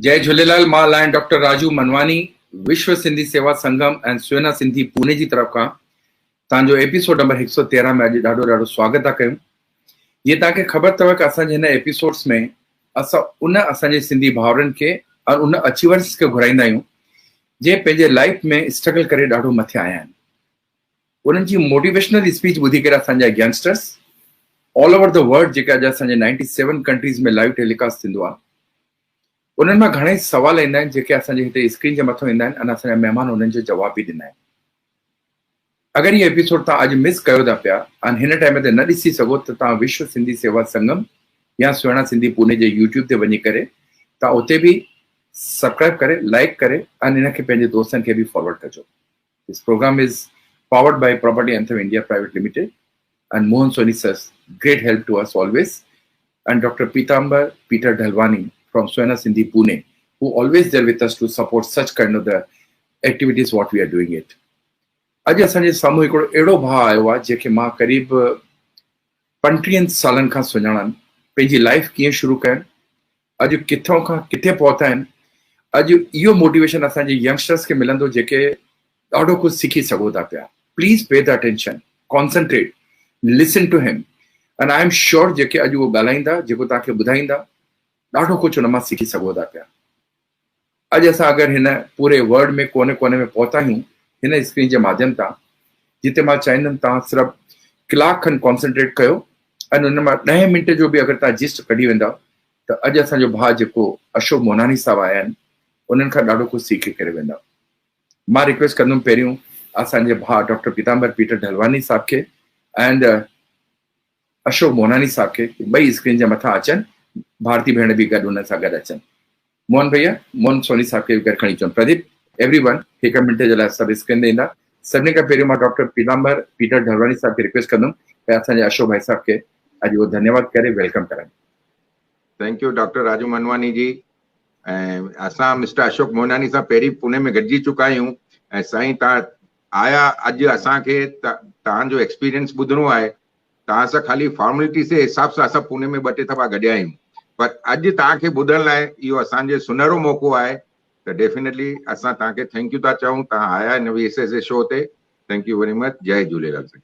जय झूलेलाल। मां line doctor Raju Manwani, विश्व सिंधी सेवा संगम ऐं सुहिना सिंधी पुणे जी तरफ़ खां तव्हांजो एपिसोड नंबर 113 में अॼु ॾाढो ॾाढो स्वागत था कयूं। जीअं तव्हांखे ख़बर अथव कि असांजे हिन एपिसोड्स में असां असांजे सिंधी भाउरनि खे और उन अचीवर्स खे घुराईंदा आहियूं जे पंहिंजे लाइफ में स्ट्रगल करे ॾाढो मथे आया आहिनि। उन्हनि जी मोटिवेशनल स्पीच ॿुधी करे असांजा youngsters all over the world, जेका अॼु असांजे 97 कंट्रीज़ में लाइव टेलीकास्ट थींदो आहे, उन्हनि मां घणेई सवाल ईंदा आहिनि जेके असांजे हिते स्क्रीन जे मथां ईंदा आहिनि ऐं असांजा महिमान उन्हनि जो जवाब बि ॾींदा आहिनि। अगरि इहो एपिसोड तव्हां अॼु मिस कयो था पिया ऐं हिन टाइम ते न ॾिसी सघो त तव्हां विश्व सिंधी सेवा संगम या सुहिणा सिंधी पुणे जे यूट्यूब ते वञी करे तव्हां उते बि सब्सक्राइब करे, लाइक करे ऐं हिन खे पंहिंजे दोस्तनि खे बि फॉरवर्ड कजो। This program is powered by property anthem India private limited and Mohan Soni sir's great help to us always, and Dr. Pitambar Peter Dhalwani from Suena Sindhi Pune, who always there with us to support such kind of the activities what we are doing it. अॼु असांजे साम्हूं हिकिड़ो अहिड़ो भाउ आयो आहे जेके मां क़रीब 35 सालनि खां सुञाणनि, पंहिंजी लाइफ कीअं शुरू कयनि, अॼु किथां खां किथे पहुता आहिनि। अॼु इहो मोटिवेशन असांजे यंगस्टर्स खे मिलंदो जेके ॾाढो कुझु सिखी सघो था पिया। Please pay the attention, concentrate, listen to him and I am sure जेके अॼु उहो ॻाल्हाईंदा, जेको तव्हांखे ॿुधाईंदा, ॾाढो कुझु हुन मां सिखी सघो था पिया। अॼु असां अगरि हिन पूरे वर्ल्ड में कोने कोने में पहुता आहियूं हिन स्क्रीन जे माध्यम तां, जिते मां चाहींदुमि तव्हां सिर्फ़ु कलाक खनि कॉन्संट्रेट कयो ऐं हुन मां 10 मिंट जो बि अगरि तव्हां जिस्ट कढी वेंदा त अॼु असांजो भाउ जेको अशोक मोनानी साहब आया आहिनि उन्हनि खां ॾाढो कुझु सीखे करे वेंदा। मां रिक्वेस्ट कंदुमि पहिरियों असांजे भाउ डॉक्टर पीताम्बर पीटर ढलवानी साहब खे एंड अशोक मोनानी साहब खे ॿई स्क्रीन जे मथां अचनि, भारती भेण बि गॾु हुन सां गॾु अचनि। मोहन भैया, मोहन सोनी साहब खे गॾु खणी अचनि। प्रदीप, एवरीवन 1 मिंट जे लाइ सभु स्क्रीन ते ईंदा। सभिनी खां पहिरियों मां डॉक्टर पीताम्बर पीटर ढलवानी साहब खे रिक्वेस्ट कंदुमि कि असांजे अशोक भाई साहब खे अॼु उहो धन्यवाद करे वेलकम कराइनि। Thank you doctor Raju Manwani ji. ऐं असां मिस्टर अशोक मोनानी सां पहिरीं पुणे में गॾिजी चुका आहियूं ऐं साईं तव्हां आया अॼु असांखे तव्हांजो एक्सपीरियंस ॿुधणो आहे। तव्हां सां ख़ाली फॉर्मेलिटी जे हिसाब सां असां पुणे में 2-3 दफ़ा गॾिया आहियूं, पर अॼु तव्हांखे ॿुधण लाइ इहो असांजे सुनहरो मौक़ो आहे त डेफिनेटली असां तव्हांखे थैंक यू था चऊं। तव्हां आया हिन VSS जे शो ते, थैंक यू वेरी मच। जय झूलेलाल साईं।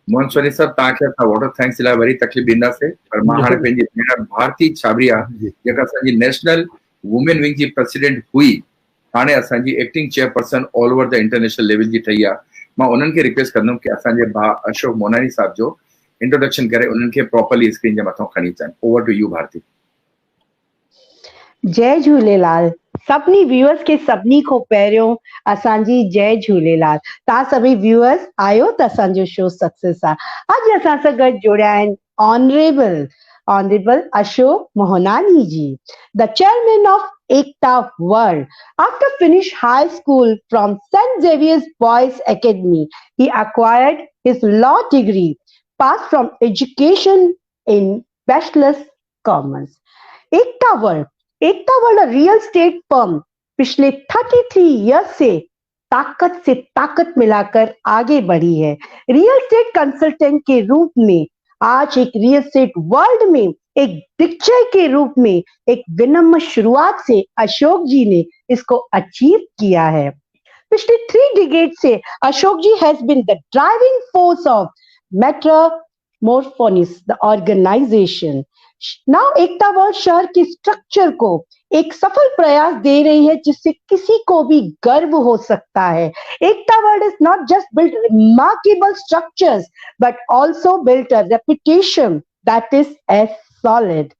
मोहन सोनी साहब, तव्हांखे असां वॉट ऑफ थैंक्स लाइ वरी तकलीफ़ ॾींदासीं, पर मां हाणे पंहिंजी भेण भारती छाबरिया जेका असांजी नेशनल वुमेन विंग जी प्रेसिडेंट हुई, हाणे असांजी acting chairperson all over the international level जी ठही आहे, मां उन्हनि खे रिक्वेस्ट कंदुमि कि असांजे भाउ अशोक मोनानी साहब जो इंट्रोडक्शन करे उन्हनि खे प्रॉपर्ली स्क्रीन जे मथां खणी अचनि। Over to you Bharti. जय झूलेलाल सभिनी व्यूअर्स खे, सभिनी खां पहिरियों असांजी जय झूलेलाल। तव्हां सभी व्यूअर्स आयो त असांजो शो सक्सेस आहे। अॼु असां सां गॾु जुड़िया आहिनि honourable Ashok Mohnani ji, the chairman of Ekta world. After finish high school from St. Xavier's Boys Academy, he acquired his law degree, passed from education in Bachelor's Commerce. Ekta world real estate firm पिछले 33 years से ताकत मिलाकर आगे बढ़ी है। Real estate consultant के रूप में आज एक रियल स्टेट वर्ल्ड में एक दिग्गज के रूप में एक विनम्र शुरुआत से अशोक जी ने इसको अचीव किया है। पिछले 3 डिकेड से Ashok ji has been the driving force of metamorphosis the organisation. Now Ekta world शहर के स्ट्रक्चर को एक सफल प्रयास दे रही है जिससे किसी को भी गर्व हो सकता है। Ekta world is not just built remarkable structures but also built a reputation that is as solid.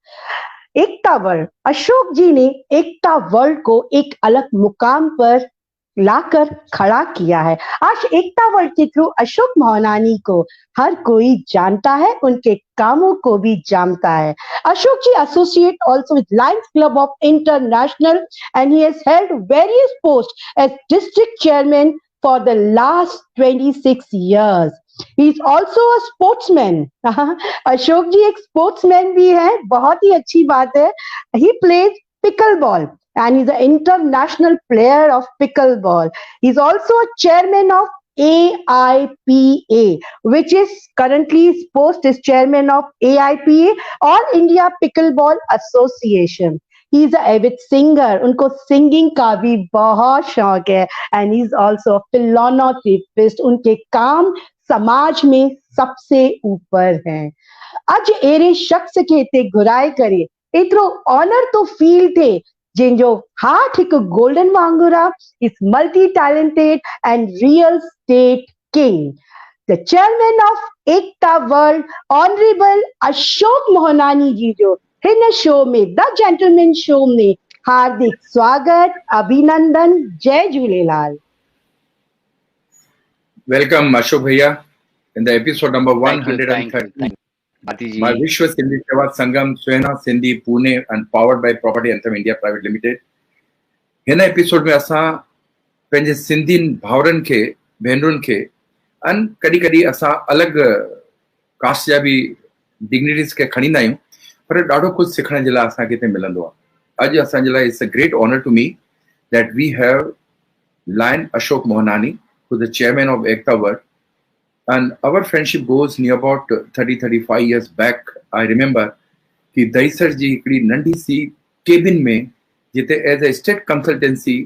Ekta world, Ashok ji ने एकता वर्ल्ड को एक अलग मुकाम पर लाकर खड़ा किया है। आज एकता वर्ल्ड के थ्रू अशोक मोहनानी को हर कोई जानता है, उनके कामों को भी जानता है। अशोक जी associate also with Lions Club of International and he has held various posts as district chairman for the last 26 years. He is also a sportsman. Ashok जी एक स्पोर्ट्समैन भी है, बहुत ही अच्छी बात है। He plays pickleball and he's an international player of pickleball. He's also a chairman of AIPA, which is currently his post is chairman of AIPA, All India Pickleball Association. He is a Avid singer, उनको singing का भी बहुत शौक है, and he is also फिलोसॉफिस्ट, उनके काम समाज में सबसे ऊपर हैं। अज एरे शख्स के ते घुराए करे एतिरो ऑनर तो फील थे जिनजो हार्ट एक गोल्डन वांगुरा, is multi talented and real estate king, the chairman of Ekta world, honourable Ashok Mohnani ji जो हिन शो में द जेंटलमैन शो में हार्दिक स्वागत, अभिनंदन, जय Jhulelal. Welcome, Ashok Bhaiya, in the episode number Thank you, 130. Bharti My ji. Vishwa Sindhi Seva Sangam, Swena Sindhi Pune, and powered by Property Anthem India Private Limited. हिन episode में असां पंहिंजे सिंधी भाउरनि खे, भेनरुनि खे, ऐं कॾहिं कॾहिं असां अलॻि कास्ट जा बि डिग्निटीज़ खे खणींदा आहियूं, पर ॾाढो कुझु सिखण जे लाइ असांखे हिते मिलंदो आहे। अॼु असांजे लाइ it's a great honour to me that we have lion Ashok Mohnani, who is the chairman of Ekta World. And our friendship goes near about 30-35 years back. I remember कि दहीसर जी हिकिड़ी नंढी सी केबिन में जिते as a state consultancy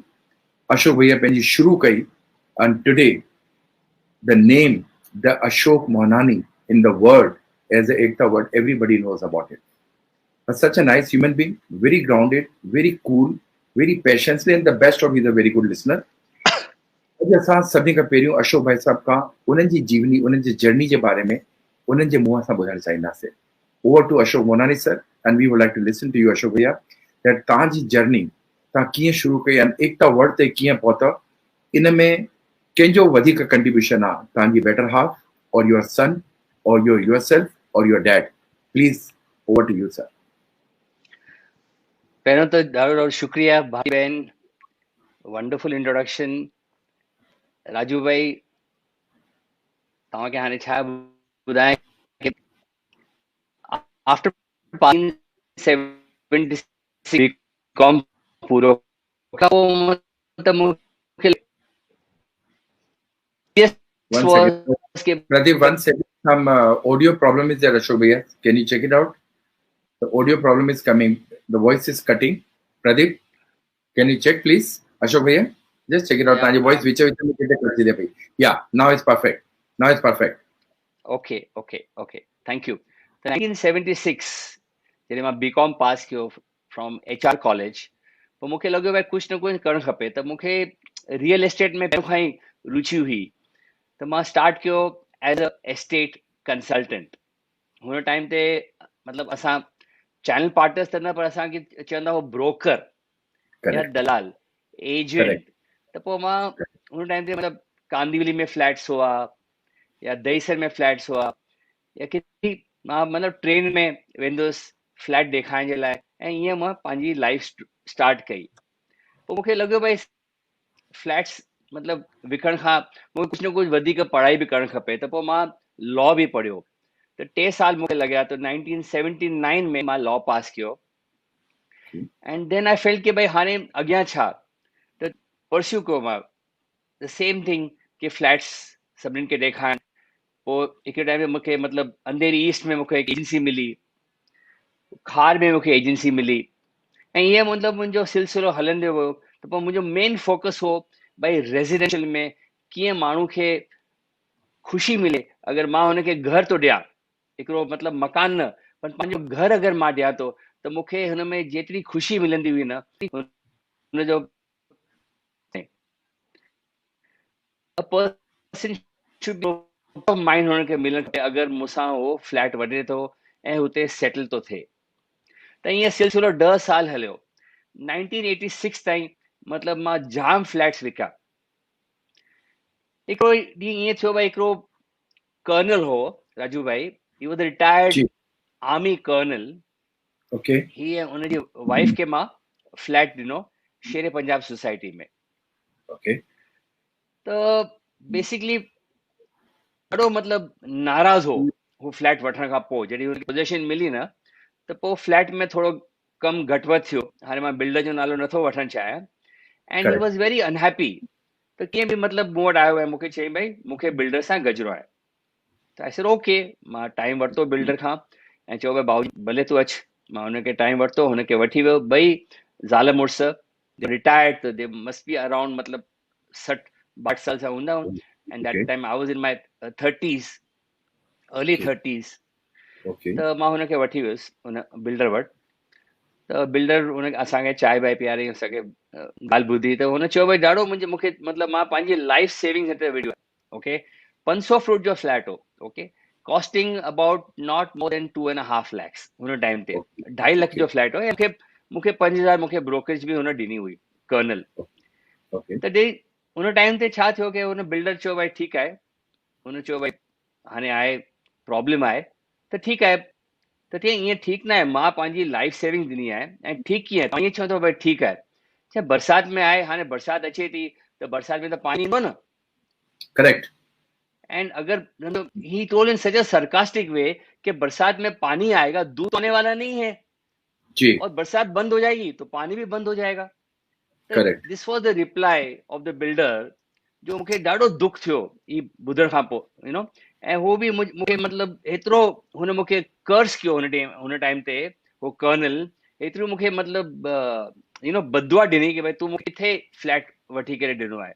Ashok भैया पंहिंजी शुरू कई, and today the name the Ashok Mohanani in the world as a Ekta World, everybody knows about it. But such a nice human being, very grounded, very cool, very patiently, and the best of, he's a very good listener. अॼु असां सभिनी खां पहिरियों अशोक भाई साहब खां उन्हनि जी जीवनी, उन्हनि जी journey जे बारे में उन्हनि जे मुंहं सां ॿुधणु चाहींदासीं। Over to Ashok Mohnani sir, and we would like to listen to you Ashok भैया, दैट तव्हांजी जर्नी तव्हां कीअं शुरू कई ऐं एकता वर्ल्ड ते कीअं पहुता, इन में कंहिंजो वधीक कंट्रीब्यूशन आहे, तव्हांजी better half or your son or yourself or your dad? Please over to you sir. पहिरियों त ॾाढो ॾाढो शुक्रिया भाई बहन, वंडरफुल इंट्रोडक्शन। राजू भाई तव्हांखे हाणे छा ॿुधायां कि आफ्टर पासिंग 76 बीकॉम पूरो खां पोइ त मूंखे One second. Pradeep, one second. Some audio problem is there, Ashok Bhaiya. Can you check it out? The audio problem is coming. The voice is cutting. Pradeep, can you check, please? Ashok Bhaiya, just check it out. Yeah, voice which yeah, now it's perfect. Now it's perfect. Okay. Thank you. 1976 जॾहिं मां BCom pass कयो from HR college, पोइ मूंखे लॻो भाई कुझु न कुझु करणु खपे, त मूंखे रियल एस्टेट में पहिरियों खां ई रुचि हुई, त मां स्टार्ट कयो एज अ एस्टेट कंसल्टेंट। हुन टाइम ते मतिलबु असां चैनल पार्टनर्स त न, पर असांखे चवंदा हुआ ब्रोकर या दलाल, एजेंट। त पोइ मां हुन टाइम ते मतिलबु कांदिवली में फ्लैट्स हुआ या दहीसर में फ्लैट्स हुआ, या किथे मां मतिलबु ट्रेन में वेंदो हुउसि फ्लैट ॾेखारण जे लाइ, ऐं ईअं मां पंहिंजी लाइफ स्टार्ट कई। पोइ मूंखे लॻो भाई फ्लैट्स मतिलबु विकण खां मूंखे कुझु न कुझु वधीक पढ़ाई बि करणु खपे, त पोइ मां लॉ बि पढ़ियो। त 3 साल मूंखे लॻिया, त 1979 में मां लॉ पास कयो। एंड देन आई फेल्ट कि भाई हाणे अॻियां छा, त परस्यू कयो मां द सेम थिंग कि फ्लैट्स सभिनीनि खे ॾेखारण। पोइ हिकिड़े टाइम में मूंखे मतिलबु अंधेरी ईस्ट में मूंखे हिकु एजेंसी मिली, खार में मूंखे एजेंसी मिली, ऐं ईअं मतिलबु मुंहिंजो सिलसिलो हलंदो वियो। त पोइ मुंहिंजो मेन फोकस हो भाई रेज़िडेंशियल में कीअं माण्हू खे ख़ुशी मिले। अगरि मां हुनखे घर थो ॾियां, हिकिड़ो मतिलबु मकान न, पर पंहिंजो घर अगरि मां ॾियां थो, त मूंखे हुन में जेतिरी ख़ुशी मिलंदी हुई न, हुनजो माइंड हुननि खे मिलणु खपे अगरि मूंसां उहो फ्लैट वठे थो ऐं हुते सेटल थो थिए। त ईअं सिलसिलो 10 साल हलियो। 1986 ताईं मतिलबु मां जाम फ्लैट्स विकिया। हिकिड़ो ॾींहुं ईअं थियो भाई, हिकिड़ो कर्नल हो राजू भाई, he was retired army colonel. Okay. ही ऐं हुनजी वाइफ खे मां फ्लैट ॾिनो शेर पंजाब सोसाइटी में। ओके। त बेसिकली ॾाढो मतिलबु नाराज़ हो हू फ्लैट वठण खां पोइ। जॾहिं हुनखे पोजेशन मिली न, त पोइ फ्लैट में थोरो कम घटि वधि थियो। हाणे मां बिल्डर जो नालो नथो वठणु चाहियां। And he was very unhappy. त कीअं बि मतिलबु मूं वटि आयो ऐं मूंखे चई भाई मूंखे बिल्डर सां गजरो आहे। त आई सेड ओके। मां टाइम वरितो बिल्डर खां ऐं चयो भाई भाऊ भले तूं अचु, मां हुनखे टाइम वरितो, हुनखे वठी वियो, ॿई ज़ाल मुड़ुस रिटायर्ड, त दे मस्ट बी अराउंड मतिलबु 60-62 साल जा हूंदा, and that Okay. Time I was in my 30s, early Okay. 30s। Okay. त मां हुनखे वठी वियुसि हुन बिल्डर वटि। त बिल्डर हुन असांखे चांहि बाहि पीआरे असांखे ॻाल्हि ॿुधी, त हुन चयो भई ॾाढो मूंखे मतिलबु मां पंहिंजी लाइफ सेविंग्स हिते विझियो आहे। ओके, 500 फुट जो फ्लैट हो। Okay, costing about not more than 2.5 lakhs हुन टाइम ते, Okay. 2.5 लख Okay. जो फ्लैट हो, ऐं मूंखे 5,000 मूंखे ब्रोकरेज बि हुन ॾिनी हुई, कर्नल। Okay. त ॾे हुन टाइम ते छा थियो कि हुन बिल्डर चयो भई ठीकु आहे, हुन चयो भई हाणे आहे प्रॉब्लम आहे, त ठीकु आहे, त चई ईअं ठीकु न आहे, मां पंहिंजी लाइफ सेविंग ॾिनी आहे, ऐं ठीकु कीअं आहे, ईअं चवंदो भई ठीकु आहे, छा बरसाति में आहे, हाणे बरसाति अचे थी त बरसाति में त पानी ईंदो न। Correct. एंड अगर he told in such a sarcastic वे कि बरसात में पानी आएगा, दूध होने वाला नहीं है, जी। और बरसात बंद हो जाएगी तो पानी भी बंद हो जाएगा। Correct. This was the reply off the builder, जो मूंखे ॾाढो दुख थियो ई ॿुधण खां पोइ, ऐं हो बि मूंखे मतिलबु एतिरो हुन मूंखे कर्स कयो हुन टाइम ते, हो कर्नल एतिरो मूंखे मतिलबु बदुआ ॾिनी कि भई तूं मूंखे किथे फ्लैट वठी करे ॾिनो आहे।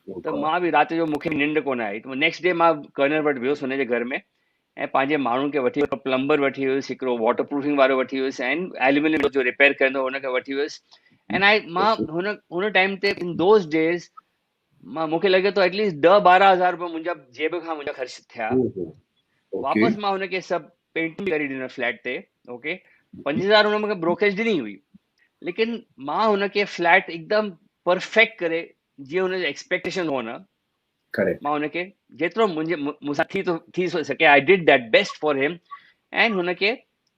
Oh त God. मां बि राति जो मूंखे निंड कोन आई, त नेक्स्ट डे मां कर्नल वटि वियुसि हुनजे घर में, ऐं पंहिंजे माण्हुनि खे वठी वियो, प्लम्बर वठी वियुसि, हिकिड़ो वाटर प्रूफिंग वारो वठी वियुसि, ऐं एल्यूमिनियम जो रिपेयर कंदो हुनखे वठी वियुसि। एंड मां Okay. हुन टाइम ते इन दोज़ डेज़ मूंखे लॻे थो एटलीस्ट 10-12 हज़ार रुपया मुंहिंजा जेब खां मुंहिंजा ख़र्च थिया। Oh. Okay. वापसि मां हुनखे सभु पेंटिंग करे ॾिनो फ्लैट ते। ओके, 5,000 हुन मूंखे ब्रोकरेज ॾिनी हुई, लेकिन मां हुनखे फ्लैट एकदमि परफेक्ट करे जीअं हुनजो एक्सपेक्टेशन हो न, Correct. मां हुनखे जेतिरो मूंसां थी सघे, I did that best for him, and हुनखे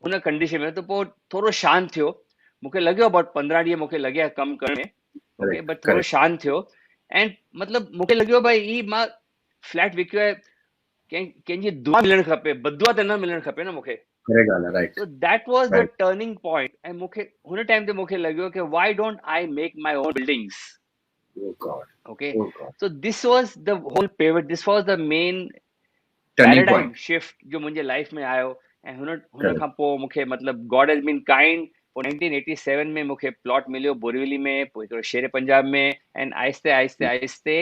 हुन कंडीशन में, त पोइ थोरो शांत थियो। मूंखे लॻियो अबाउट 15 ॾींहं मूंखे लॻिया कमु करण में। Okay, Correct. बट थोरो Correct. शांत थियो, ऐं मतिलबु मूंखे लॻियो भई ही मां फ्लैट विकियो आहे, कंहिंजी दुआ मिलणु खपे, बदुआ त न मिलणु खपे न मूंखे। Correct ॻाल्हि आहे, right. So that was the Right. turning point, ऐं मूंखे हुन टाइम ते मूंखे लॻियो कि why don't I make my own buildings? Oh God. Okay, Oh God. so this was the whole pivot, this was the main Turning paradigm point. shift जो मुंहिंजे life में आयो। ऐं हुन Correct. खां पोइ मूंखे मतिलबु गॉड हैज़ बीन काइंड। 1987 में मूंखे प्लॉट मिलियो बोरीवली में, पोइ हिकिड़ो शेर पंजाब में, ऐं आहिस्ते आहिस्ते आहिस्ते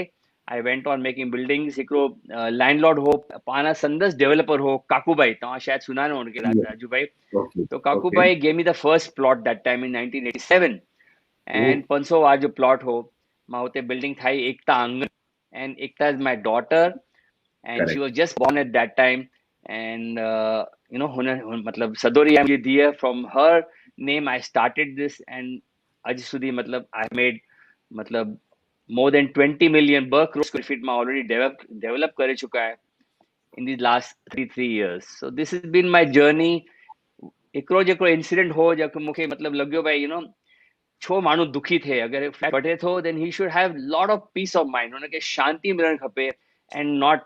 I went on making buildings. हिकिड़ो लैंडलॉर्ड हो, पाण संदसि डेवलपर हो, काकूबाई, तव्हां शायदि सुञाणो हुनखे, Yeah. राजू भाई। Okay. तो Okay. काकूबाई gave me the first plot that time in 1987, and 500 वार जो प्लॉट हो। मां हुते बिल्डिंग ठाही, एकता आंगन, and Ekta is my daughter, and she Correct. was just born at that time, and मतलब सदोरी जी धीअ, from her name I started this, and अॼु सुधी मतलब I made मतलब more than 20 million 2 crore square feet मां already develop करे चुका है in these last 3 years. So this has been my journey. हिकिड़ो जेको इंसिडेंट हो, जेको मूंखे मतलब लॻियो भाई छो माण्हू दुखी थिए, अगरि फ्लैट वठे थो, then he should have lot of peace of mind, हुनखे शांती मिलणु खपे, एंड नॉट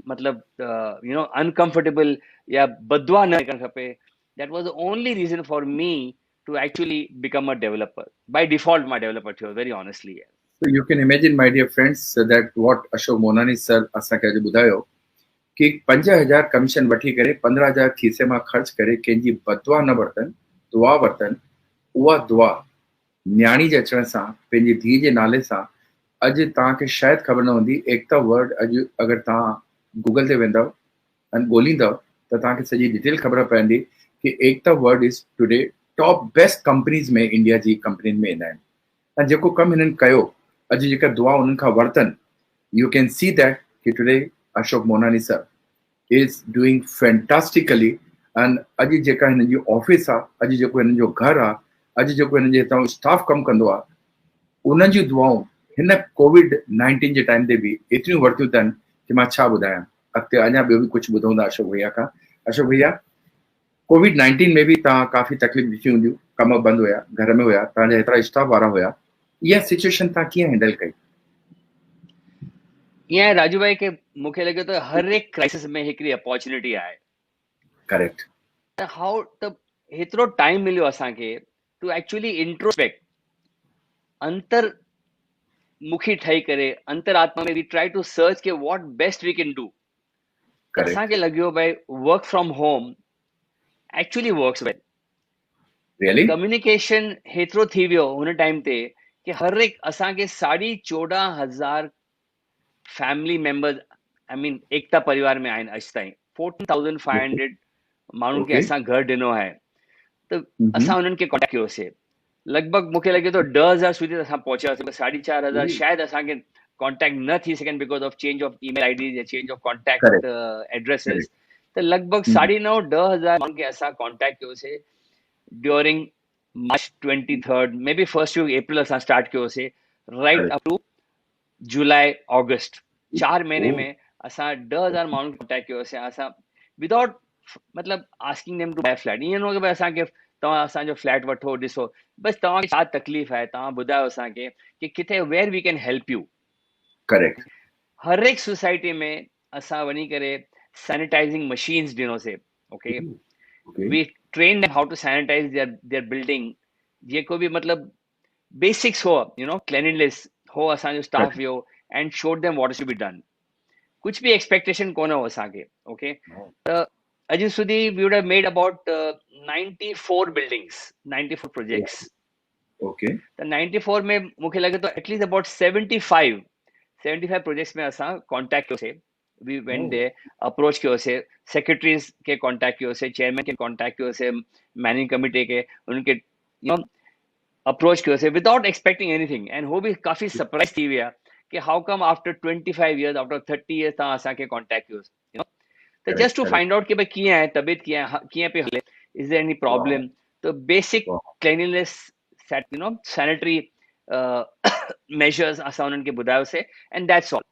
मतलब अनकंफर्टेबल या बदुआ न करणु खपे। That was the only reason for me to actually become a developer. By default मां डेवलपर थियो, very honestly. So you can imagine, my dear friends, that what Ashok Monani sir असांखे अॼु ॿुधायो कि 5,000 कमीशन वठी करे 15,000 खीसे मां ख़र्च करे कंहिंजी बदुआ न वरतनि, दुआ वरतनि। उहा दुआ न्याणी जे अचण सां, पंहिंजी धीउ जे नाले सां, अॼु तव्हांखे शायदि ख़बर न हूंदी, एकता वर्ड अॼु अगरि तव्हां गूगल ते वेंदव ऐं ॻोल्हींदव त तव्हांखे सॼी डिटेल ख़बर पवंदी कि Ekta world is today top best companies में, इंडिया जी कंपनियुनि में ईंदा आहिनि। ऐं जेको कमु हिननि कयो, अॼु जेका दुआ उन्हनि खां वरतनि, यू कैन सी दैट कि today Ashok Mohnani sir is doing fantastically. And अॼु जेका हिननि जी ऑफिस आहे, अॼु जेको हिननि जो घरु आहे, अॼु जेको हिननि जे हितां स्टाफ कमु कंदो आहे, उन्हनि जूं दुआऊं हिन कोविड-19 जे टाइम ते बि एतिरियूं वरतियूं अथनि कि मां छा ॿुधायां। अॻिते अञा ॿियो बि कुझु ॿुधूं था अशोक भैया खां। अशोक भैया, कोविड-19 में बि तव्हां काफ़ी तकलीफ़ ॾिठी हूंदियूं, कम बंदि हुया, घर में हुया, तव्हांजा हेतिरा स्टाफ वारा हुया, इहा सिचुएशन तव्हां कीअं हैंडल कई? ईअं राजू भाई के मूंखे लॻे थो हर एक क्राइसिस में हिकिड़ी अपॉर्चुनिटी आहे। करेक्ट। त हाउ त हेतिरो टाइम मिलियो असांखे टू एक्चुअली इंट्रोस्पेक्ट, अंतर मुखी ठही करे, अंतरात्मा में वी ट्राई टू सर्च के what best we can do. त करेक्ट। असांखे लॻियो भाई work from home actually works well. Really? Communication हेतिरो थी वियो हुन टाइम ते कि हर एक असांखे 14,500 फैमिली मेंबर्स आई मीन एकता परिवार में आहिनि अॼु ताईं 14,500 माण्हुनि खे Okay. असां घर ॾिनो आहे त Mhm. असां हुननि खे कॉन्टेक्ट कयोसीं लॻभॻि मूंखे लॻे थो 10,000 સુધી असां पहुचियासीं 4,500 शायदि असांखे कॉन्टेक्ट न थी सघनि because of change of email ID या change of contact Correct. Addresses Correct. त लॻभॻि 9,500 माण्हुनि खे असां कॉन्टेक्ट कयोसीं during March 23rd maybe first week April असां स्टार्ट कयोसीं right Correct. Up to July August 4 महीने Oh. में असां 10,000 माण्हुनि खे कॉन्टेक्ट कयोसीं असां विदाउट मतलब asking them to buy flat ईअं न कि भई असांखे तव्हां असांजो फ्लैट वठो ॾिसो बस तव्हांखे छा तकलीफ़ आहे तव्हां ॿुधायो असांखे कि किथे where we can help you Correct. हर एक सोसाइटी में असां वञी करे सैनिटाइजिंग मशीन्स ॾिनोसीं ओके Okay. We train how to sanitise their building जेको बि मतलब बेसिक्स हो यू नो क्लीनलीनेस हो असांजो स्टाफ वियो and showed them what should be done कुछ भी एक्सपेक्टेशन कोन हो असांखे ओके त अॼु સુધી we would have made about 94 buildings 94 projects Okay. त 94 में मूंखे लॻे थो एटलीस्ट अबाउट 75 प्रोजेक्ट्स में असां कॉन्टेक्ट कयोसीं वी वेंट देयर अप्रोच कयोसीं सेक्रेटरीज के कॉन्टेक्ट कयोसीं चेयरमैन के कॉन्टेक्ट कयोसीं मैनेजिंग कमिटी के उनके यू नो अप्रोच कयोसीं विदाउट एक्सपेक्टिंग एनीथिंग एंड हो बि काफ़ी सरप्राइज थी विया कि how come after 25 years after 30 years तव्हां असांखे कॉन्टेक्ट कयोसीं यू नो तो जस्ट टू फाइंड आउट कि भाई कीअं आहे तबियत कीअं पई हले इज देयर एनी प्रॉब्लम तो basic cleanliness set you know sanitary measures असां उन्हनि खे ॿुधायोसीं एंड दैट्स ऑल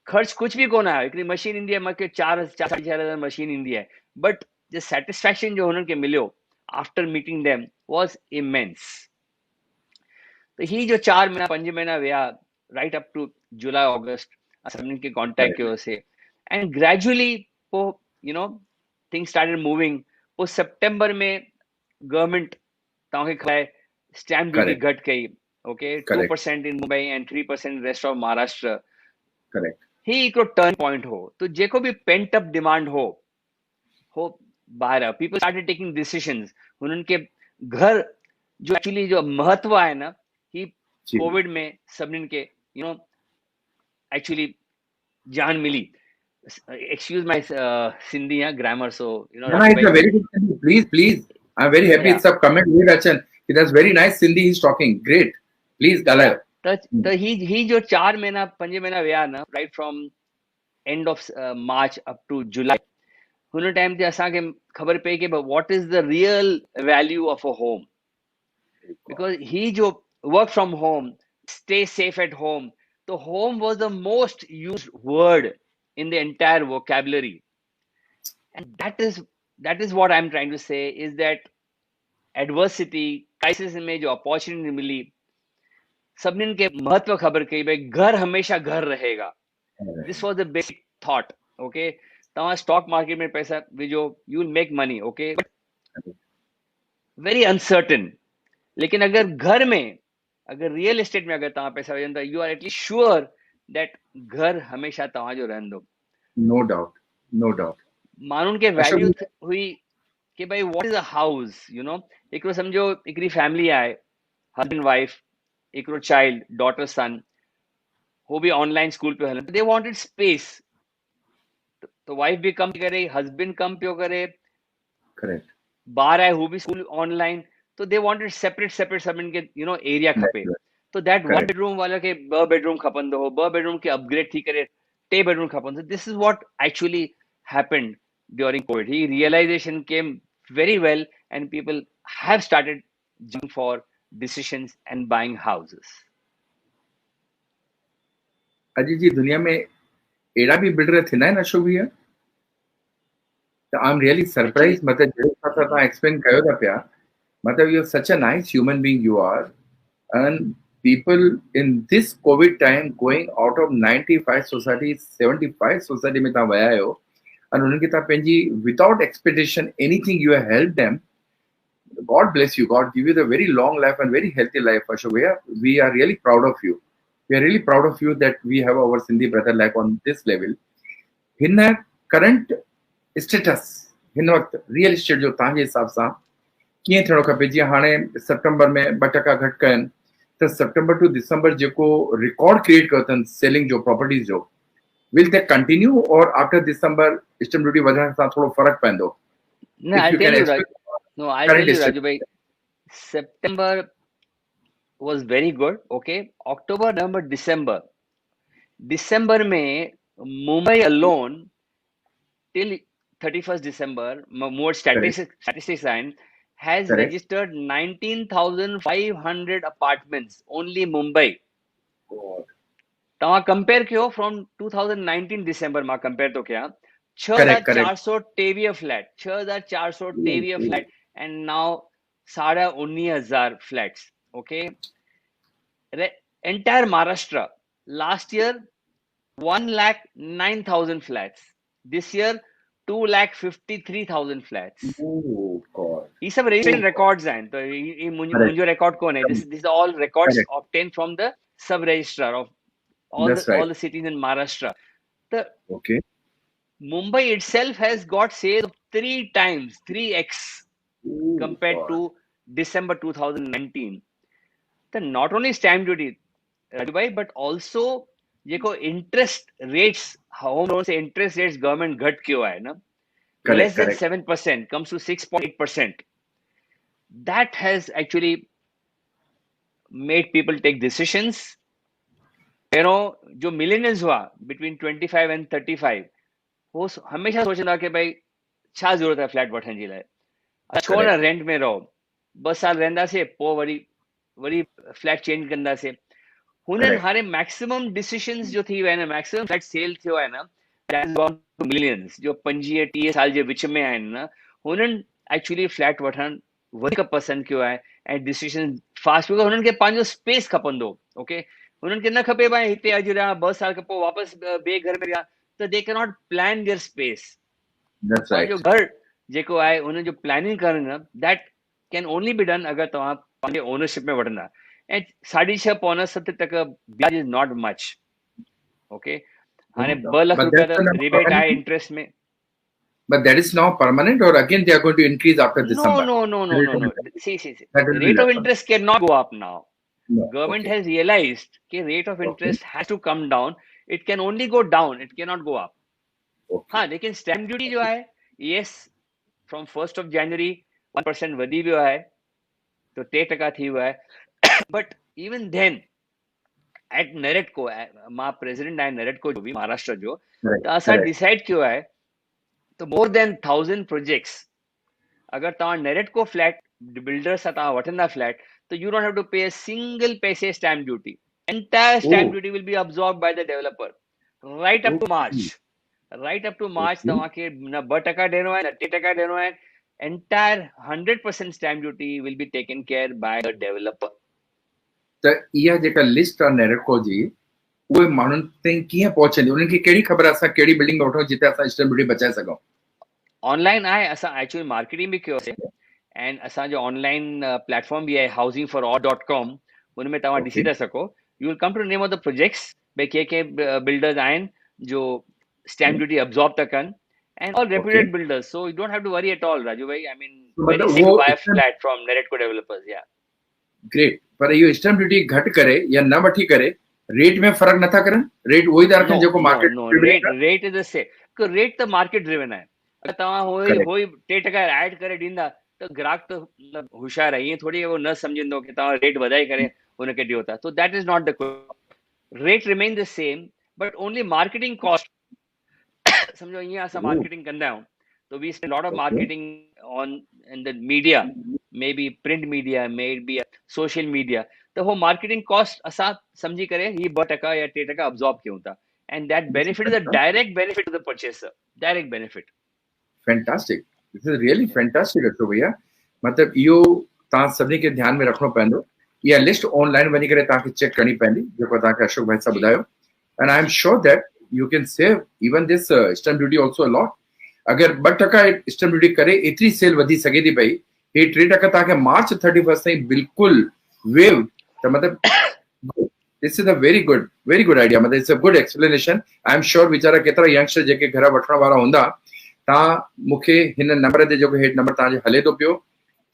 ख़र्च कुछ भी कोन आयो हिकिड़ी मशीन ईंदी आहे मूंखे 4,000 मशीन ईंदी आहे बट द सेटिस्फैक्शन जो हुननि खे मिलियो after meeting them was immense तो ही जो 4 महीना 5 महीना विया right up to July August असां उन्हनि खे कॉन्टेक्ट कयोसीं एंड ग्रेजुअली पोइ you know things started moving पोइ सितंबर में गवर्नमेंट तव्हांखे ख़बर आहे स्टैम्प ड्यूटी घटि कई okay 2% in Mumbai and 3% in rest of Maharashtra correct ही हिकिड़ो टर्न पॉइंट हो तो जेको बि पेंट अप डिमांड हो ॿाहिरि आयो पीपल स्टार्टेड टेकिंग डिसीजंस हुननि खे घर जो एक्चुअली जो महत्व आहे न ही कोविड में सभिनीनि खे यू नो एक्चुअली जान मिली excuse my Sindhi grammar so you know no, it's a very good Sindhi. Please I'm very happy it's a comment with Achan that's very nice Sindhi he's talking great please galayo तो ही जो 4 महीना 5 महीना विया ना right from end of March up to July हुन time ते असांखे ख़बर पई कि what is the real value of a home because ही जो work from home stay safe at home तो home was the most used word in the entire vocabulary and that is what I'm trying to say is that adversity crisis में जो opportunity मिली सबने के महत्व खबर कई भाई घर हमेशा घर रहेगा this was the basic thought okay तव्हां स्टॉक मार्केट में पैसा विझो you will make money okay but very uncertain लेकिन अगर घर में अगर रियल एस्टेट में अगर तव्हां पैसा विझनि था you are at least sure that घर हमेशा तव्हांजो रहंदो no doubt माण्हुनि खे वैल्यू हुई कि भाई what is a house you know हिकिड़ो सम्झो हिकिड़ी फैमिली आहे हस्बैंड वाइफ हिकिड़ो चाइल्ड डॉटर सन हो बि ऑनलाइन स्कूल पियो हलनि दे वांटेड स्पेस तो वाइफ भी कम करे हस्बैंड कम पियो करे करेक्ट ॿार आहे हू बि स्कूल ऑनलाइन तो दे वांटेड सेपरेट सभिनि खे यू नो एरिया खपे तो दैट 1 बेडरूम वाला खे 2 बेडरूम खपंदो हो 2 बेडरूम खे अपग्रेड थी करे 2 bedroom खपनि this is what actually happened during Covid ही realization came very well and people have started jumping for decisions and buying houses अजी जी दुनिया में एड़ा भी बिल्डर थींदा आहिनि अशोक भैया तो आई एम रियली सरप्राइज मतलब जहिड़े हिसाब सां तव्हां एक्सप्लेन कयो था पिया मतलब you are such a nice human being you are and people in this COVID time going out of 95 societies, 75 society में तव्हां विया आहियो and उन्हनि खे तव्हां पंहिंजी without expectation anything you have helped them. God bless you. God give you the very long life and very healthy life, Ashok bhaiya. We are really proud of you. We are really proud of you that we have our Sindhi brother like on this level. हिन current status हिन वक्त real estate जो तव्हांजे हिसाब सां कीअं थियणो खपे? जीअं हाणे सेप्टेंबर में 2% घटि कयनि त सेप्टेंबर टू दिसंबर जेको रिकॉर्ड क्रिएट कयो अथनि सेलिंग जो, प्रॉपर्टीज जो, विल दे कंटिन्यू और आफ्टर दिसंबर स्टैम्प ड्यूटी वधण सां थोड़ो फर्क पवंदो? No, I'll tell you, no, I'll tell you, Raju bhai, September was very good. Okay, October, November, December में Mumbai alone till 31st December, more statistics sign has Correct. registered 19,500 apartments only Mumbai. तव्हां compare कयो from 2019 दिसंबर मां compare तो कयां 6,423 flat 6,423 flat and now 19,500 flats. Okay, entire Maharashtra last year 1,09,000 flats, this year 2,53,000 flats. ये सब registration records हैं, तो ये मुंहिंजो रिकॉर्ड कोन है. This all records obtain from the sub registrar of all the cities in Maharashtra. Okay. Mumbai itself has got sales of 3x compared to December 2019. So not only stamp duty, Raju bhai, but also जेको interest rates, home loan से interest rates government घट क्यों है ना, less than 7% comes to 6.8%. That has actually made people take decisions. You know, जो millennials हुआ between 25 and 35 वो हमेशा सोचंदा कि भाई छा जरूरत है फ्लैट वठण जी लाइ, छो न रेंट में रहो, 2 साल रहंदासीं पोइ वरी फ्लैट चेंज कंदासीं. हुननि हाणे मैक्सिमम डिसीजंस जो थी विया आहिनि, मैक्सिमम फ्लैट सेल थियो आहे न, मिलियंस जो 25-30 साल जे विच में आहिनि न, हुननि एक्चुअली फ्लैट वठण वधीक पसंदि कयो आहे ऐं डिसीजन फास्ट, बिकॉज हुननि खे पंहिंजो स्पेस खपंदो. ओके, उन्हनि खे न खपे भाई हिते अॼु रहिया 2 साल खां पोइ वापसि ॿिए घर में रहिया, त they can not plan their space. जो घर जेको आहे उन जो प्लानिंग करण न, that can only be done अगरि तव्हां पंहिंजे ओनरशिप में वठंदा. ऐं 6.5-7% ब्याज इज नॉट मच. ओके, हाणे 2 लाख रुपया त रिबेट आहे इंटरेस्ट में. But that is now permanent, or again they are going to increase after December? No. See. Rate of interest cannot go up now. No, government has realized that rate of interest has to come down. It can only go down. It cannot go up. हाँ, लेकिन stamp duty जो है, yes, from 1st of January 1% वधी वियो है, तो 3% थी वियो है. But even then, at NAREDCO, मां president आहियां NAREDCO जो भी महाराष्ट्र जो, तो असां decide कियो है, तो more than 1,000 projects, अगर तव्हां NAREDCO flat builders सां तव्हां वठंदा flat, so you don't have to pay a single paise stamp duty. Entire stamp duty will be absorbed by the developer right up to March. Right up to March, तव्हांखे न 2% ॾियणो आहे न 3% ॾियणो आहे. Entire 100% stamp duty will be taken care by the developer. त इहा जेका लिस्ट आहे NAREDCO जी, उहे माण्हुनि ताईं कीअं पहुचंदी? उन्हनि खे कहिड़ी ख़बर असां कहिड़ी बिल्डिंग में वठूं जिते असां स्टैम्प ड्यूटी बचाए सघूं? ऑनलाइन आहे, असां एक्चुअली मार्केटिंग बि कयोसीं एंड असांजो ऑनलाइन प्लेटफॉर्म भी है housingforall.com. उनमें तव्हां ॾिसी था सको. You will come to name of the projects, भई के बिल्डर्स आहिनि जो स्टैम्प ड्यूटी अब्सॉर्ब था कनि, and all reputed builders, so you don't have to worry at all. Raju भाई, I mean very sick buy flat from NAREDCO developers. Yeah great. पर इहो stamp duty घटि करे या न वठी करे रेट में फर्क नथा करनि? रेट वही था रखनि जेको market rate is the same. Rate त मार्केट ड्रिवन आहे. अगर तव्हां होई 3% ऐड करे ॾींदा तो ग्राहक तो होशियार है, ये थोड़ी वो न समझंदो कि तव्हां रेट वधाए करे उनखे ॾियो था. So that is not the rate remain the same, but only marketing cost. समझो ईअं असां मार्केटिंग कंदा आहियूं, तो we spend lot of marketing on in the media, maybe print media, maybe social media. तो वो marketing cost असां समझी करे ही 2% या 3% अब्सॉर्ब कयूं था, and that benefit is a direct benefit to the purchaser. Direct benefit. Fantastic. This is really fantastic, Ashok भैया. मतलब इहो तव्हां सभिनी खे ध्यान में रखणो पवंदो. इहा लिस्ट ऑनलाइन वञी करे तव्हांखे चेक करणी पवंदी, जेको तव्हांखे अशोक भाई साहब ॿुधायो. And I am sure that you can save even this stamp duty also a lot. अगरि 2% स्टैम्प ड्यूटी करे एतिरी सेल वधी सघे थी पई, हे 3% तव्हांखे मार्च 31 ताईं बिल्कुलु वेव. त मतिलबु this is a very good idea. मतिलबु it's a good explanation. I am sure वीचारा केतिरा यंगस्टर जेके घर वठण वारा हूंदा, तव्हां मूंखे हिन नंबर ते जेको हेठि नंबर तव्हांजो हले थो पियो,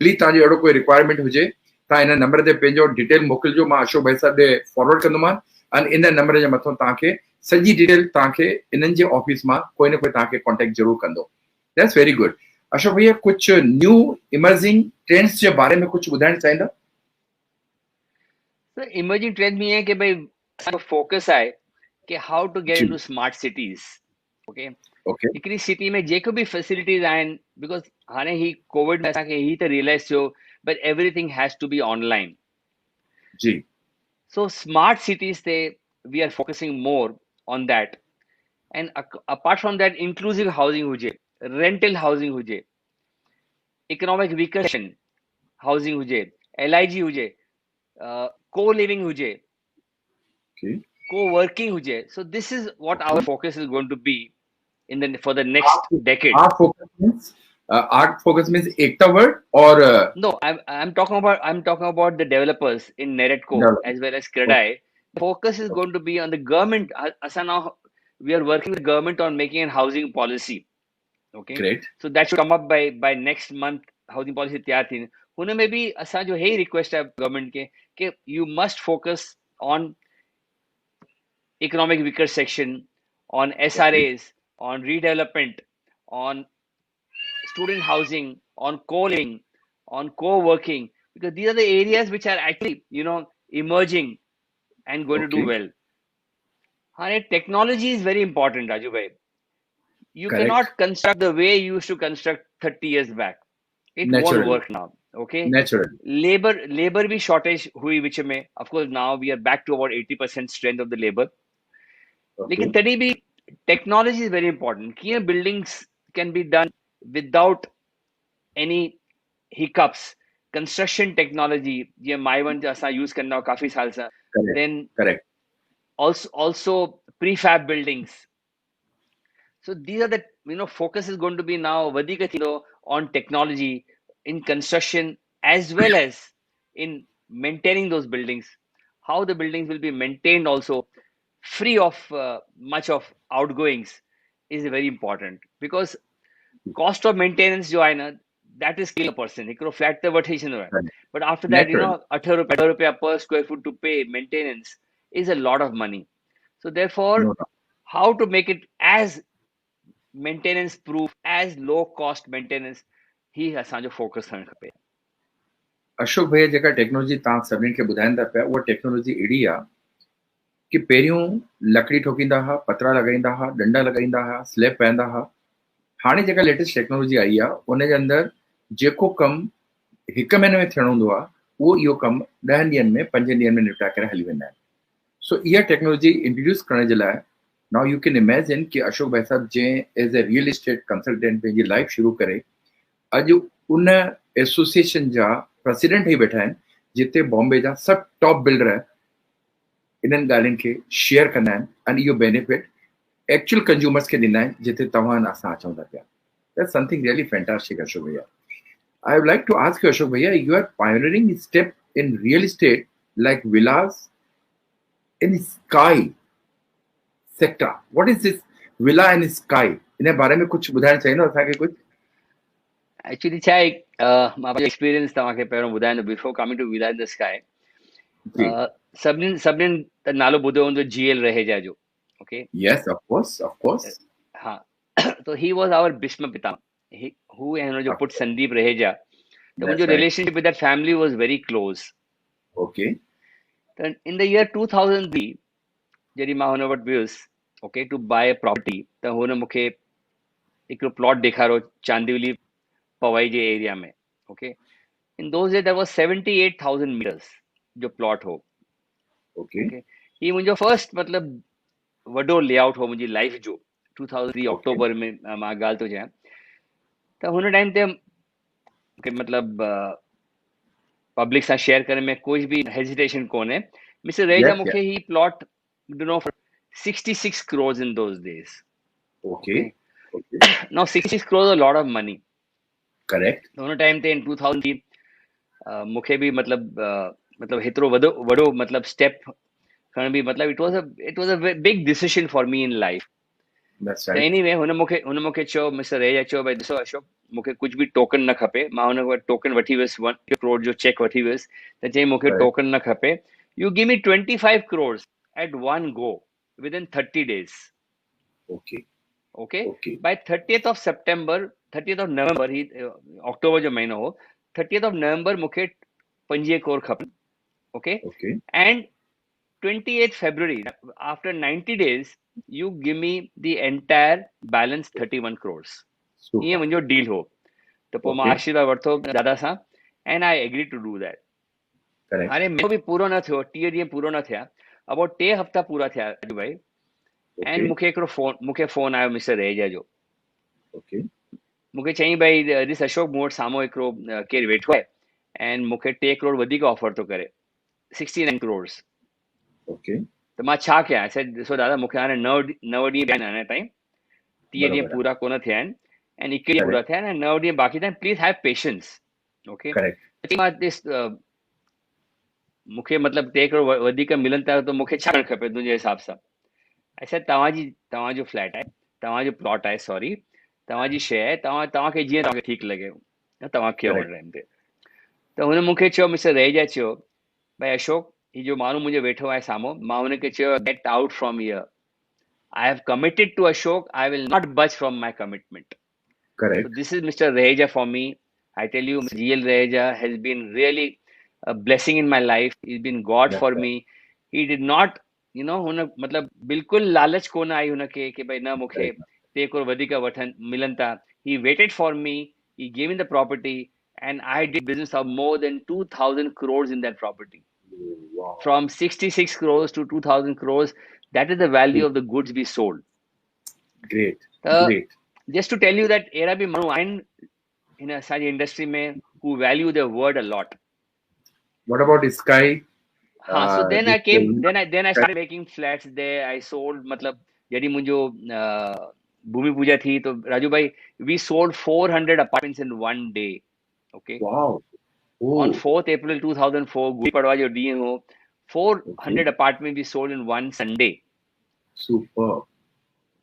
प्लीज तव्हांजो अहिड़ो कोई रिक्वायरमेंट हुजे तव्हां इन नंबर ते पंहिंजो डिटेल मोकिलिजो, मां अशोक भाई साहब ॾे फॉरवर्ड कंदोमांनि ऐं इन नंबर जे मथां तव्हांखे सॼी डिटेल तव्हांखे इन्हनि जे ऑफिस मां कोई न कोई तव्हांखे कॉन्टेक्ट ज़रूरु कंदो। That's very good. अशोक भैया कुझु न्यू इमर्जिंग ट्रेंड्स जे बारे में कुझु ॿुधाइण चाहींदा? So emerging trend में है कि भाई फोकस आहे कि हाउ टू गेट जी into smart cities. Okay, okay हिकिड़ी सिटी में जेको बि फैसिलिटीज़ आहिनि, बिकॉज हाणे ही कोविड में असांखे ही त रियलाइज़ थियो but everything has to be online. जी So smart cities, we are focusing more on that. And apart from that, inclusive housing huje, rental housing huje, economic weaker section housing huje, LIG huje, co-living huje, okay co-working huje. So this is what our focus is going to be for the next decade. Art focus means Ekta Word or No, I'm talking about the developers in Neretco no. as well as Credai. The focus is going to be on the government. Asa now we are working with the government on making a housing policy. Okay, Great. so that should come up by next month. Housing policy तैयार थी। उन्हें में भी असा जो है request है government के कि you must focus on economic weaker section, on SRAs, on redevelopment, on student housing, on co-living, on co-working, because these are the areas which are actually, emerging and going to do well. Technology is very important, Raju bhai. You Correct. cannot construct the way you used to construct 30 years back. It Naturally. won't work now. Okay. Naturally. Labor bhi shortage hui which mein, of course, now we are back to about 80% strength of the labor. Okay. Lekin tadi bhi technology is very important. Key buildings can be done without any hiccups. Construction technology, ये माइवन जो असां use करना काफी साल से. Then correct. Also prefab buildings. So these are the focus is going to be now vadika on technology in construction as well as in maintaining those buildings. How the buildings will be maintained also free of much of outgoings is very important, because cost of maintenance जो है ना, that is kill a person. एक flat तो वठी छंदो है, but after that Naturally. 18 रुपया per square foot to pay maintenance is a lot of money. So therefore, No doubt. how to make it as maintenance proof, as low cost maintenance, ही असांजो focus थियणु खपे। अशोक भैया जेका technology तव्हां सभिनीनि खे ॿुधाइनि था पिया, उहा टेक्नोलॉजी अहिड़ी आहे कि पहिरियों लकड़ी ठोकींदा हुआ, पतरा लॻाईंदा हुआ, डंडा लॻाईंदा हुआ, स्लैब पाईंदा हुआ। हाणे जेका लेटेस्ट टेक्नोलॉजी आई आहे उन जे अंदरि जेको कमु 1 महीने में थियणो हूंदो आहे उहो इहो कमु 10 ॾींहंनि में 5 ॾींहंनि में निपटाए करे हली वेंदा आहिनि। सो इहा टेक्नोलॉजी इंट्रोड्यूस करण जे लाइ नाउ यू कैन इमेजिन कि अशोक भाई साहब जंहिं as a real estate consultant पंहिंजी लाइफ शुरू करे अॼु उन एसोसिएशन जा प्रेसिडेंट ई वेठा आहिनि जिते बॉम्बे जा सभु टॉप बिल्डर इन्हनि ॻाल्हियुनि खे शेयर कंदा आहिनि ऐं इहो बेनिफिट एक्चुअल कंज्यूमर्स खे ॾींदा आहिनि जिते तव्हां असां अचूं था पिया। That's something really fantastic Ashok भैया। I would like to ask you, Ashok Bhaiya, you are pioneering step in real estate like villas in sky sector. What is this villa in sky? इन्हें बारे में कुछ ॿुधाइण चाहींदो असांखे कुछ? Actually छा आहे, मां पंहिंजो एक्सपीरियंस तव्हांखे पहिरियों ॿुधाईंदो before coming to Villa in the Sky. सभिनीनि त नालो ॿुधो हूंदो GL रहेजा जो। Okay, Yes, of course. हाँ, तो he was our Bhishma Pitama. Who and जो put Sandeep Raheja. So my relationship with that family was very close. Okay. Then in the year 2003, जरी मां हुन वटि वियुसि, okay, to buy a property, त हुन मूंखे हिकिड़ो प्लॉट ॾेखारियो चांदीवली पवाई जे एरिया में। okay, in those days there was 78,000 meters जो प्लॉट हो। Okay. ही मुंहिंजो फर्स्ट मतलब वॾो लेआउट हो मुंहिंजी लाइफ जो। 2003 अक्टूबर में मां ॻाल्हि थो चयां। त हुन टाइम ते मूंखे मतलब पब्लिक सां शेयर करण में कोई भी हेजिटेशन कोन्हे। मिस्टर रेजा मूंखे ही प्लॉट ॾिनो for 66 crores in those days. Okay. Now 66 crores is a lot of money. Correct. हुन टाइम ते in 2000 मूंखे भी मतलब हेतिरो वॾो मतलब स्टेप खणण भी मतलब it was a big decision for me in life. That's त right. एनीवे हुन मूंखे चयो, मिस्टर रहेजा चयो, भाई ॾिसो अशोक, मूंखे कुझु बि टोकन न खपे। मां हुन वटि टोकन वठी वियुसि, 1 करोड़ जो चेक वठी वियुसि। त चई मूंखे Correct. टोकन न खपे, you give me 25 crores at one go within 30 days. Okay. Okay. Okay. By 30th of September, 30th of November, ही अक्टूबर जो महीनो हो, 30th of November मूंखे 25 करोड़ खपनि। Okay. Okay. And 28th February, after 90 days, you give me the entire balance 31 crores. Super. ईअं मुंहिंजो deal हो। त पोइ मां Okay. आशीर्वाद वरितो दादा सां, and I agree to do that. Correct. हाणे महीनो बि पूरो न थियो, 30 ॾींहं पूरो न थिया, अबाउट 3 हफ़्ता पूरा थिया राजू भाई। And Okay. मूंखे फोन आयो मिस्टर रहेजा जो। Okay. मूंखे चई भाई ॾिस अशोक, मूं वटि साम्हूं हिकिड़ो केरु वेठो आहे, एंड मूंखे 3 करोड़ वधीक ऑफर थो करे, 69 crores। Okay. त मां छा कयां? ॾिसो दादा, मूंखे हाणे 9 ॾींहं पिया आहिनि हाणे ताईं, 30 ॾींहं बराबर आहे। पूरा कोन थिया आहिनि, एंड 21 ॾींहं पूरा Correct. थिया आहिनि, ऐं 9 ॾींहं बाक़ी था आहिनि। Please have patience. Okay. Correct. मां ॾिस, मूंखे मतिलबु 3 करोड़ वधीक मिलनि था, त मूंखे छा करणु खपे तुंहिंजे हिसाब सां? ऐसा तव्हांजो फ्लैट आहे, तव्हांजो प्लॉट आहे, सॉरी, तव्हांजी शइ आहे, तव्हांखे जीअं तव्हांखे ठीकु लॻे तव्हां कयो Correct. हुन टाइम ते। त हुन मूंखे चयो, मिस्टर रहेजा चयो, भाई अशोक, ही जो माण्हू मुंहिंजो वेठो आहे साम्हूं, मां हुनखे चयो, get out from here. I have committed to Ashok. I will not budge from my commitment. So Correct. this is Mr. Raheja for me. I tell you, GL Raheja has been really a blessing in my life. He's been God That's for right. me. He did not, हुन मतलब बिल्कुल लालच कोन आई हुनखे कि भाई न मूंखे Correct. 3 crore वधीक मिलनि था। He waited for me. He gave me the property, and I did business of more than 2,000 crores in that property. Wow. From 66 crores to 2,000 crores, that is the value of the goods we sold. Great. Uh, Great. just to tell you that अहिड़ा बि माण्हू आहिनि हिन असांजी industry में who value their word a lot. What about Sky? हाँ, so then I This came, thing? then I started making flats there. I sold, मतलब जॾहिं मुंहिंजो भूमि पूजा थी, तो राजू भाई, we sold 400 apartments in one day. Okay. Wow. On Oh. 4th April 2004, Gudi Padwa जो ॾींहुं हो, 400 apartments we sold in one Sunday. Super.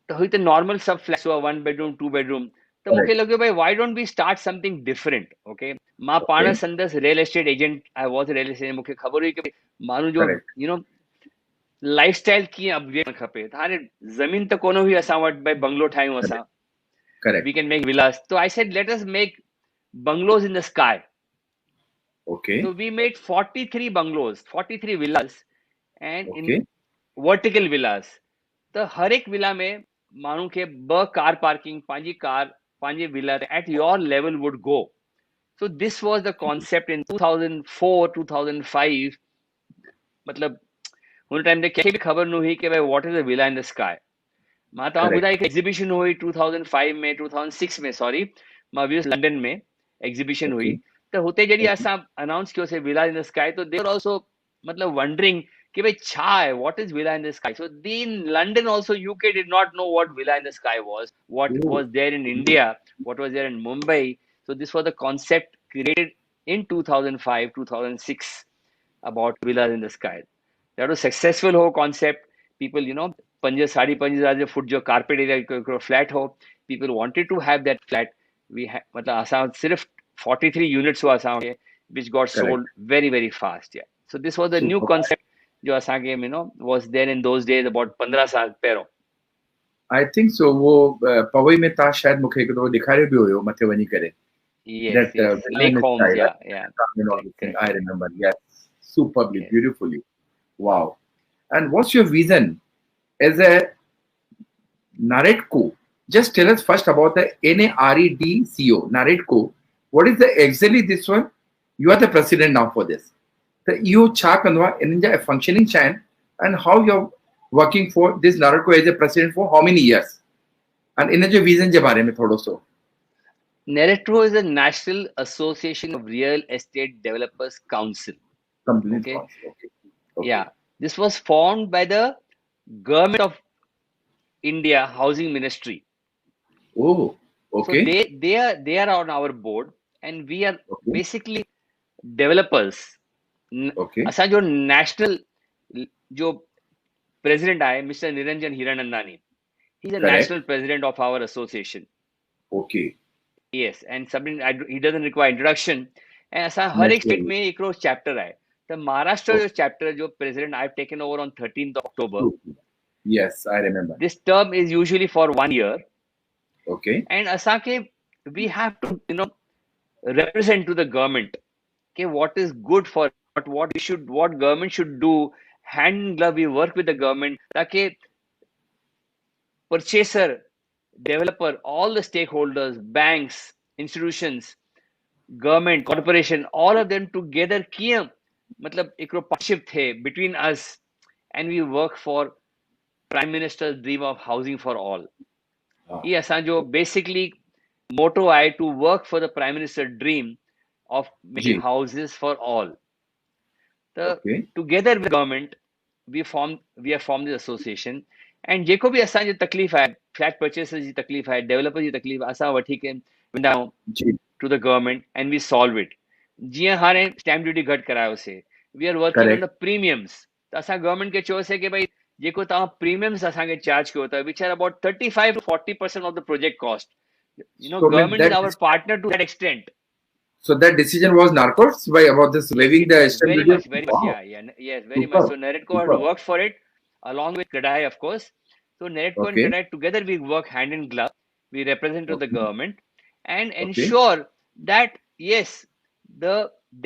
त हुई त नॉर्मल सब फ्लैट्स हुआ, 1 bedroom 2 bedroom। त मूंखे लॻियो भाई, why don't we start something different? Okay, मां पाण Okay. संदसि real estate agent, I was real estate. मूंखे ख़बर हुई कि माण्हू जो Correct. लाइफस्टाइल कीअं अपग्रेड खपे। त हाणे ज़मीन त कोन हुई असां वटि, भाई बंगलो ठाहियूं असां, Correct. वी कैन मेक विलास। तो I said let us make bungalows in the sky. Okay. So we made 43 bungalows, 43 villas, and in Okay. vertical villas. त हर एक विला में माण्हू खे 2 कार पार्किंग, पंहिंजी कार पंहिंजे villa at your level would go. So this was the concept in 2004 2005। मतलब हुन time ते कंहिंखे बि ख़बर न हुई कि भाई what is a villa in the sky. मां तव्हां Correct. ॿुधाई कि एग्जीबिशन हुई 2005 में, 2006 में, सॉरी, मां वियुसि लंडन में, एग्जीबिशन हुई। Okay. त हुते जॾहिं Okay. असां अनाउंस कयोसीं विला इन द स्काई, तो देवर ऑल्सो मतलब वंडरिंग कि भाई छा आहे, what is Villa in the Sky. So in London also UK did not know what Villa in the Sky was, what Oh. Was there in India, what was there in Mumbai. So this was the concept created in 2005 2006 about villas in the sky. That was successful हो concept. People, 5-5.5 जो foot जो carpet area flat हो, people wanted to have that flat. मतलब असां सिर्फ 43 units हुआ असांखे, which got Correct. sold very very fast. Yeah. So this was the new Super. concept जो असांखे was there in those days about 15 साल पहिरों। I think so. वो पवई में तव्हां शायद मूंखे हिकु दफ़ो ॾेखारियो बि हुयो मथे वञी करे। Yes, That yes. Lake Holmes, style, yeah, yeah. everything. Correct. I remember. Yes. Superbly, Yes. beautifully. Wow. And what's your vision as a Naredco? Just tell us first about the NAREDCO, Naredco. What is the exactly this one? You are the president now for this. The EO cha kandwa in a functioning chain, and how you're working for this Naredco as a president for how many years? And in a vision ke bare mein thoda so. NAREDCO is a National Association of Real Estate Developers Council. Complete. Okay. Okay. Okay. Yeah, this was formed by the Government of India Housing Ministry. Oh, okay. So they are on our board, and we are Okay. basically developers. Okay. असां जो national जो president आहे, Mr. Niranjan Hiranandani, He's a Correct. national president of our association. Okay. Yes, and something he doesn't require introduction. And असां हर एक state Naturally. में हिकिड़ो chapter आहे. त महाराष्ट्र Okay. जो चैप्टर जो president I've taken over on 13th October. Yes, I remember. This term is usually for 1 year. Okay. And असांखे we have to represent to the government okay what is good for what government should do. Hand in glove we work with the government ताकि purchaser, developer, all the stakeholders, banks, institutions, government, corporation, all of them together कीअं मतलब हिकिड़ो partnership थे between us and we work for Prime Minister's dream of housing for all. ये असांजो basically motto आहे to work for the Prime Minister's dream of making ji. houses for all. Okay. Together with the government we have formed this association and जेको बि असांजी तकलीफ़ आहे flat purchaser जी तकलीफ़ आहे developer जी तकलीफ़ असां वठी के वेंदा आहियूं जी. to the government and we solve it. जीअं हाणे स्टैम्प ड्यूटी घटि करायोसीं we are working on Correct. the premiums. त असां गवर्नमेंट खे चयोसीं कि भई जेको तव्हां प्रीमियम्स असांखे चार्ज कयो था which are about 35 to 40% of the project cost. So, Government is our partner to that extent. So that decision was narcos by about this waiving the stamp Very duty? much, Wow. yes, very Superb. much. So Neretco had Superb. worked for it along with CREDAI, of course. So Neretco and Okay. CREDAI together we work hand in glove. We represent to the Okay. government and Okay. ensure that yes, the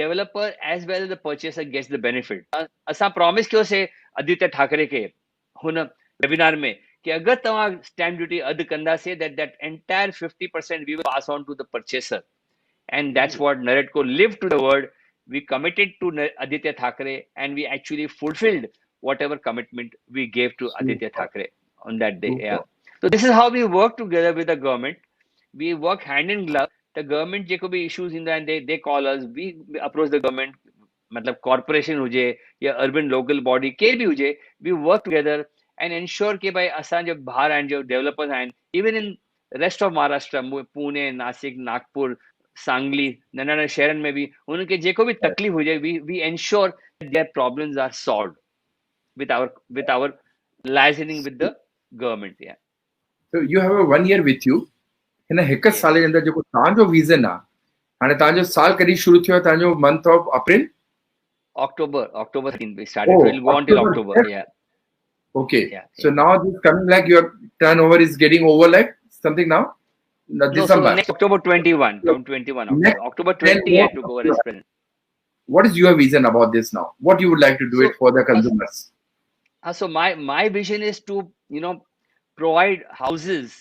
developer as well as the purchaser gets the benefit. असां promise कयो से आदित्य ठाकरे के हुन webinar में कि अगर तव्हां stamp duty अधु कंदासीं that entire 50% we will pass on to the purchaser. And that's what Neretco lived to the word. We committed to Aditya Thackeray and we actually fulfilled whatever commitment we gave to Aditya Thackeray on that day. Yeah. So this is how we work together with the government. We work hand in glove. The government जेको भी issues in that they call us. We approach the government. मतलब corporation हुजे या urban local body के भी हुजे. We work together and ensure कि भाई असां जो बाहर आहिनि जो developers आहिनि even in rest of Maharashtra, Pune, Nasik, Nagpur, Sangli नंढा शहरनि में बि उनखे जेको बि तकलीफ़ हुजे we ensure that their problems are solved with our liaising with the government. Yeah. So you have a 1 year with you. हिन हिकु Yes. साल जे अंदरि जेको तव्हांजो विज़न आहे हाणे तव्हांजो साल कॾहिं शुरू थियो आहे तव्हांजो month of April October 13th we started. So it will go on till October. Yes. Yeah. Okay. Yeah, So yeah. now this coming like your turnover is getting over like something now? No, so December. next October 21. Next October 10 20 I what- took over as president. What is your vision about this now? What you would like to do So- it for the consumers? So my vision is to provide houses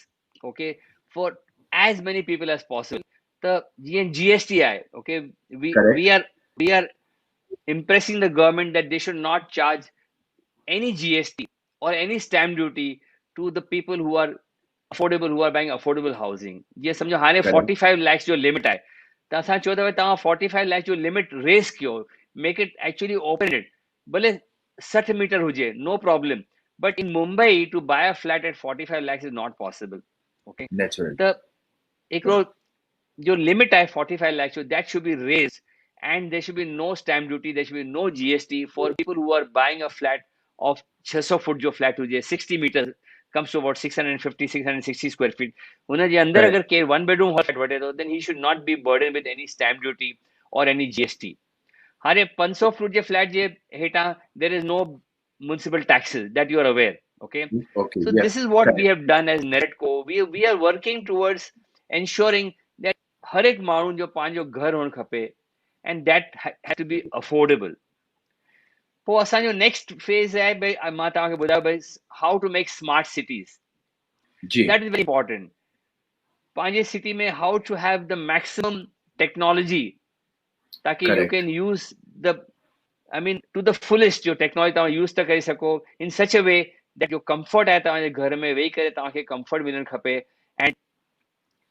okay for as many people as possible. The GST okay Correct. we are impressing the government that they should not charge any GST or any stamp duty to the people who are affordable, who are buying affordable housing. ये समझो हाने Correct. 45 lakhs जो limit है त असां चयो था तव्हां 45 lakhs जो limit raise कयो, make it actually open it. भले 60 meter हुजे, no problem. But in Mumbai to buy a flat at 45 lakhs is not possible. Okay. Naturally. The एकरो जो limit है 45 lakhs, so that should be raised and there should be no stamp duty, there should be no GST for people who are buying a flat of 600 foot जो flat हुजे 60 meters comes to about 650 660 square feet. हुन जे अंदर Correct. अगर के one bedroom flat वठे तो then he should not be burdened with any stamp duty or any GST. हाणे 500 foot जे flat जे हेठां there is no municipal taxes that you are aware. Okay. Okay. So yes. this is what Correct. we have done as Neretco. We are working towards ensuring that हर एक माण्हू जो पंहिंजो घर हुअणु खपे and that has to be affordable. पोइ असांजो next phase आहे भई मां तव्हांखे ॿुधायो भई how to make smart cities. Ji. That is very important. पंहिंजे city में how to have the maximum technology ताकि you Correct. can use to the fullest जो technology तव्हां use था करे सघो in such a way that जो comfort आहे तव्हांजे घर में वेही करे तव्हांखे comfort मिलणु खपे and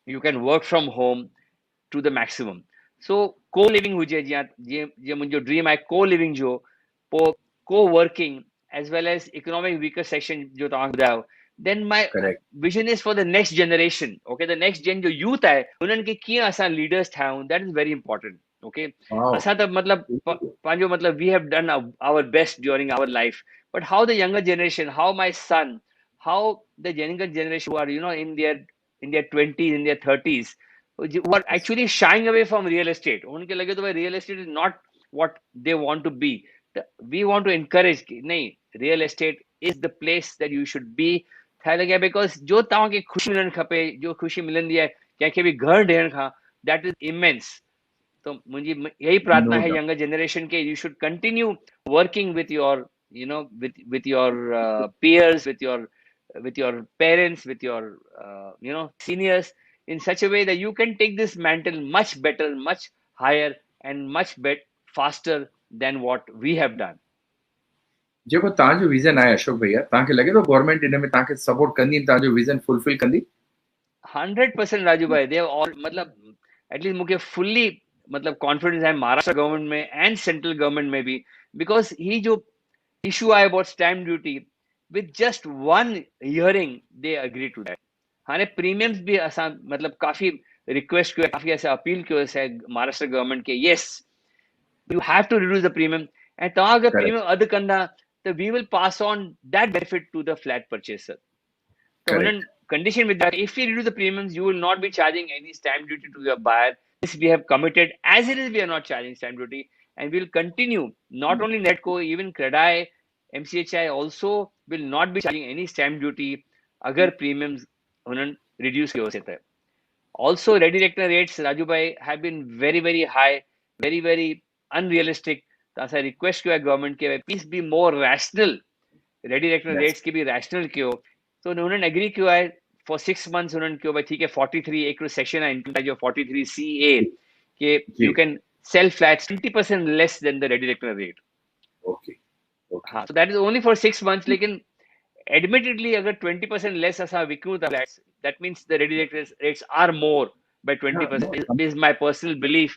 you can work from home to the maximum. So co-living हुजे जीअं मुंहिंजो dream आहे co-living जो पोइ co-working as well as economic weaker section जो तव्हां ॿुधायो. Then my Correct. vision is for the next generation. Okay, the next gen जो youth आहे उन्हनि खे कीअं असां leaders ठाहियूं, that is very important. Okay. Wow. असां त पंहिंजो we have done our best during our life, but how the younger generation, how my son, how the younger generation who are, in their 20s, in their 30s, who are actually shying away from real estate. उनके लगे तो भाई real estate is not what they want to be. We want to encourage कि नहीं, real estate is the place that you should be. था लगे because जो तव्हां खे खुशी मिलण खपे, जो खुशी मिलंदी आहे कंहिंखे बि घर ॾियण खां, that is immense. तो मुझे यही प्रार्थना No है doubt. यंगर जनरेशन के, you should continue working with your, with your peers, with your parents, with your seniors, in such a way that you can take this mantle much better, much higher, and much faster than what we have done. जेको तव्हांजो vision आहे अशोक भैया, तव्हांखे लॻे थो government in में तव्हांखे support कंदी, तव्हांजो विज़न फुलफिल कंदी? 100% राजू भाई, दे ऑल, मतलब एटलीस्ट मूंखे फुल्ली मतलब कॉन्फिडेंस है महाराष्ट्र गवर्नमेंट में एंड सेंट्रल गवर्नमेंट में भी, बिकॉज ही जो इशू आहे about stamp duty, with just one hearing they agree to that. हाणे प्रीमियम्स भी असां मतलब काफ़ी रिक्वेस्ट कयो, काफ़ी असां अपील कयो आहे महाराष्ट्र गवर्नमेंट के, yes you have to reduce the premium, ऐं तव्हां अगरि प्रीमियम अधु कंदा त we will pass on that benefit to the flat purchaser. So Correct. one condition with that, if we reduce the premiums, you will not be charging any stamp duty to your buyer. This we have committed. As it is, we are not charging stamp duty, and we will continue. Not only Netco, even Credai, MCHI also will not be charging any stamp duty agar premiums उन्हनि reduce कियो से. Also, ready reckoner rates, Raju bhai, have been very, very high, very, very unrealistic. तो असां request किया government के, please be more rational. Ready reckoner Yes. rates के भी rational कियो. तो उन्होंने एग्री किया है फॉर 6 months. उन्होंने किया भाई ठीक है, 43 एक सेक्शन है इनका जो 43 CA कि you can sell flats 20% less than the ready reckoner rate. Okay okay. हाँ, so that is only for 6 months. लेकिन एडमिटेडली अगर 20% लेस असां विकूं था flats, that means the ready reckoner rates are more by 20%. Is my personal belief.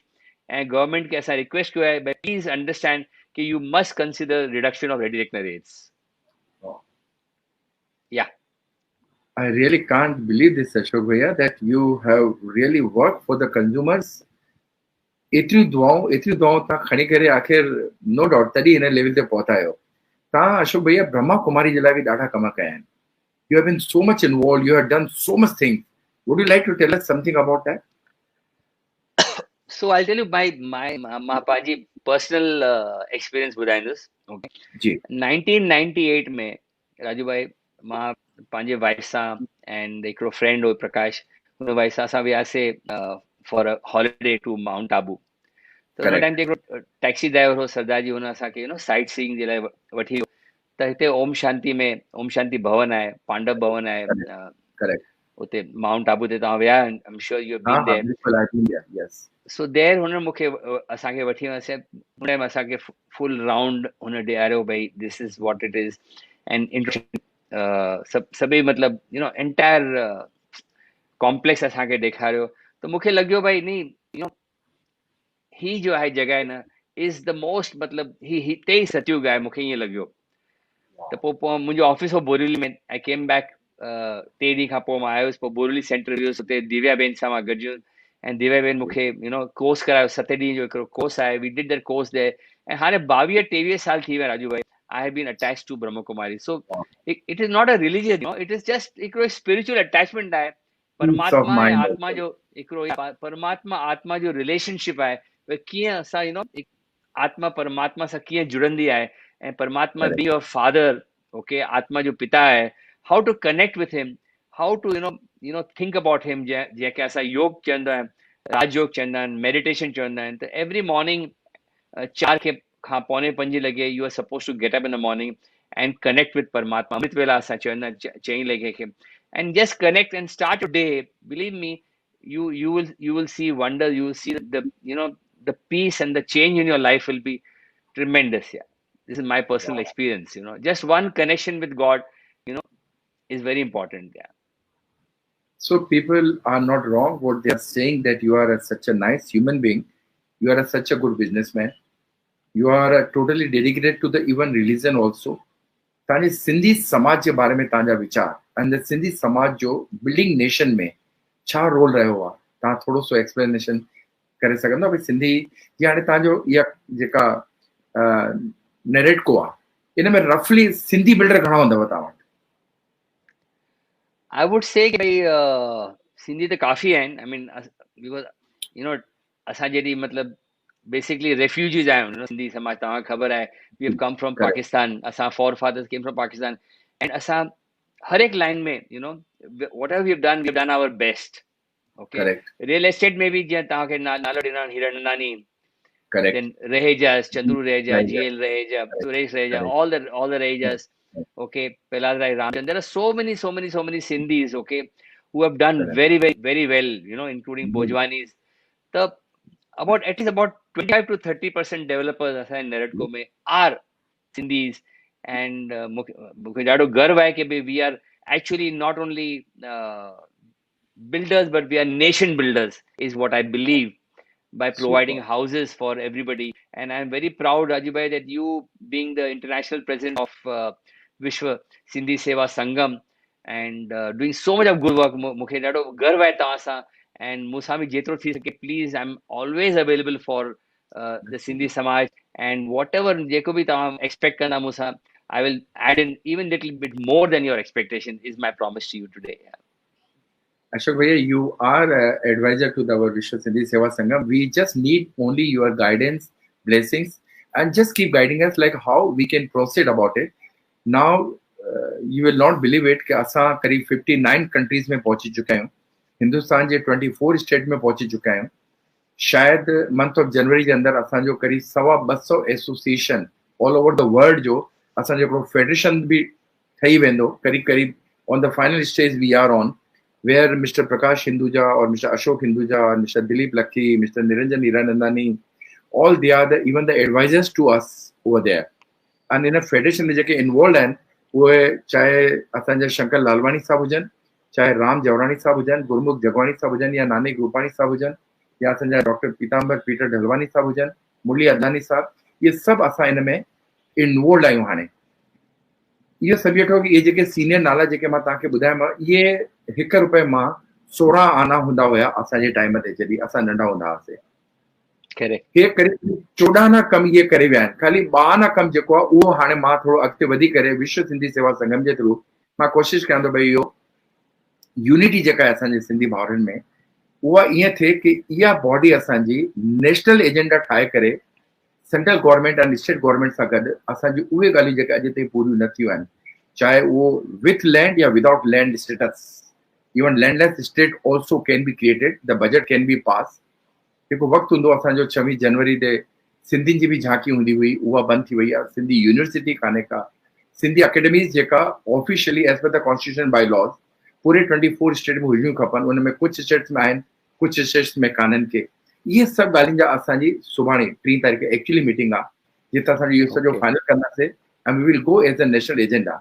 And government के ऐसा request किया है, प्लीज अंडरस्टैंड कि you must consider reduction of ready reckoner rates. Yeah I really can't believe this, Ashok Bhaiya, that you have really worked for the consumers. एतिरियूं दुआऊं तव्हां खणी करे आख़िर no doubt तॾहिं हिन लेवल ते पहुता आहियो. तव्हां अशोक भैया ब्रह्मा कुमारी जे लाइ बि ॾाढा कम कया आहिनि. You have been so much involved. You have done so much things. Would you like to tell us something about that? So I'll tell you my पंहिंजी पर्सनल एक्सपीरियंस ॿुधाईंदुसि. ओके जी. 1998 में राजू भाई मां पंहिंजे वाइफ सां एंड हिकिड़ो friend हो प्रकाश, हुन wife सां असां वियासीं for a holiday to Mount Abu. त हुन टाइम ते हिकिड़ो टैक्सी ड्राइवर हो सरदार जी, हुन असांखे साइट सीइंग जे लाइ वठी वियो. त हिते ओम शांति भवन आहे, पांडव भवन आहे, करेक्ट. उते माउंट आबू ते तव्हां विया, I am sure you have been there. बिल्कुल I think yes. So there हुन मूंखे असांखे वठी वियासीं. हुन टाइम असांखे फुल राउंड हुन ॾियारियो भई this is what it is and introduction सभई मतलब एंटायर कॉम्प्लेक्स असांखे ॾेखारियो. त मूंखे लॻियो भई नहीं ही जो आहे जॻह न इज़ द मोस्ट मतलब ही हिते ई सतयुग आहे, मूंखे ईअं लॻियो. त पोइ मुंहिंजो ऑफिस हो बोरीवली में. आई केम बैक 3 ॾींहं खां पोइ मां आयुसि. पोइ बोरीवली सेंटर वियुसि, हुते दिव्या बेन सां मां गॾियुसि. ऐं दिव्या बेन मूंखे कोर्स करायो, 7 ॾींहं जो हिकिड़ो कोर्स आहे. We did that course there. ऐं हाणे 22-23 साल थी विया राजू भाई. I have been attached to Brahma Kumari. So it is not a religion, it is just हिकिड़ो spiritual attachment आहे. परमात्मा ऐं आत्मा जो हिकिड़ो परमात्मा आत्मा जो रिलेशनशिप आहे. कीअं असां आत्मा परमात्मा सां कीअं जुड़ंदी आहे, ऐं परमात्मा बी योर फादर, ओके, आत्मा जो पिता आहे. How to connect with him, how to think about him, जंहिंखे असां योग चवंदा आहियूं, राजयोग चवंदा आहिनि, मेडिटेशन चवंदा आहिनि. त एवरी मॉर्निंग 4 खां 4:45 लॻे you are suppose to get up in the morning and connect with परमात्मा. अमृत वेला असां चवंदा आहियूं 6 लॻे खे. And just connect and start your day. Believe me, you will see wonder. You will see the peace and the change in your life will be tremendous. Yeah, this is my personal experience. Just one connection with God is very important. Yeah. So people are not wrong what they are saying, that you are such a nice human being, you are such a good businessman, you are totally dedicated to the even religion also. तव्हांजे सिंधी समाज जे बारे में तव्हांजा वीचार ऐं सिंधी समाज जो building nation में छा रोल रहियो आहे, तव्हां थोरो सो एक्सप्लेनेशन करे सघंदा भई सिंधी जी हाणे तव्हांजो इहा जेका नेरेटको आहे इन में रफली सिंधी बिल्डर घणा हूंदव तव्हां वटि? I would say कि भाई सिंधी तो काफी आहिनि. I mean, because you know असां जॾहिं मतलब basically refugees आहियूं, सिंधी समाज तव्हांखे ख़बर आहे. We have come from Correct. Pakistan. असां forefathers came from Pakistan, and असां हर एक लाइन में whatever we have done our best. Okay. Correct. Real estate में भी जीअं तव्हांखे नालो ॾिना हिरण नानी, Correct. then Rehejas, Chandru Reheja, Right. GL Reheja, Suresh Reheja, Correct. all the Rehejas. Okay, Pelad Rai Ramchandra. There are so many Sindhis, okay, who have done Correct. very well, including Bhojwanis. The at least about 25 to 30% developers असांजे नेरेटको में are Sindhis, and मूंखे ॾाढो गर्व आहे कि भई we are actually not only builders, but we are nation builders, is what I believe, by providing Super. houses for everybody. And I'm very proud, Rajubhai, that you, being the international president of Vishwa Sindhi Seva Sangam, and doing so much of good work. मूंखे ॾाढो गर्व आहे तव्हां सां. And मूंसां बि जेतिरो थी सघे, please, I'm always available for the Sindhi Samaj, and whatever जेको बि तव्हां expect कंदा मूंसां, I will add in even little bit more than your expectation, is my promise to you today. Ashok Bhaiya, you are advisor to our Vishwa Sindhi Seva Sangam. We just need only your guidance, blessings, and just keep guiding us like how we can proceed about it. Now, you will not believe it कि असां करीब 59 countries में पहुंची चुका आहियूं. हिंदुस्तान जे 24 state में पहुंची चुका आहियूं. शायद मंथ ऑफ जनवरी जे अंदर असांजो करीब 250 association all over the world जो असांजो हिकिड़ो फेडरेशन भी ठही वेंदो. करीब on the final stage we are on, where Mr. Prakash Hinduja or Mr. Ashok Hinduja or Mr. Dilip Lakhi, Mr. Niranjan Hiranandani, all they are even the advisors to us over there. And in a federation में जेके involved हैं, वो चाहे असांजा शंकर लालवानी साहब हुजनि, चाहे राम जवरानी साहब हुजनि, गुरमुख जगवानी साहब हुजनि, या नानी रूपाणी साहब हुजनि, या असांजा डॉक्टर पीताम्बर पीटर ढलवानी साहब हुजनि, मुरली अदनानी साहब, ये सब असां इन में इन्वॉल्व आहियूं. हाणे इहो सभु वठो कि ये जेके सीनियर नाला जेके मां तव्हांखे ॿुधायोमांव, ये ₹1 मां 16 आना हूंदा हुया असांजे टाइम ते जॾहिं असां नंढा हूंदा हुआसीं. हे करीब 14 आना कम ये करे विया आहिनि. ख़ाली 2 आना कम जेको आहे उहो हाणे मां थोरो अॻिते वधी करे विश्व सिंधी सेवा संगम जे थ्रू मां कोशिशि कयां थो भई इहो यूनिटी जेका आहे असांजे सिंधी भाउरनि में, उहा ईअं थिए कि इहा बॉडी असांजी नेशनल एजेंडा ठाहे करे central government and state government सां गॾु असांजी उहे ॻाल्हियूं जेके अॼु ताईं पूरियूं न थियूं आहिनि, चाहे उहो विथ लैंड या without land status, even landless state also can be created, the budget can be pass. जेको वक़्तु हूंदो असांजो 26 जनवरी ते सिंधियुनि जी बि झांकी हूंदी हुई, उहा बंदि थी वई आहे. सिंधी यूनिवर्सिटी कान्हे का, सिंधी अकेडमीज़ जेका officially as per the constitution by laws पूरे 24 स्टेट में हुजणियूं खपनि. उन में कुझु स्टेट्स में आहिनि, कुझु स्टेट्स में कान्हनि के. इहे सभु ॻाल्हियुनि जा असांजी सुभाणे 3 तारीख़ एक्चुअली मीटिंग आहे, जिते असां इहो सॼो फाइनल कंदासीं and we will go as a national agenda.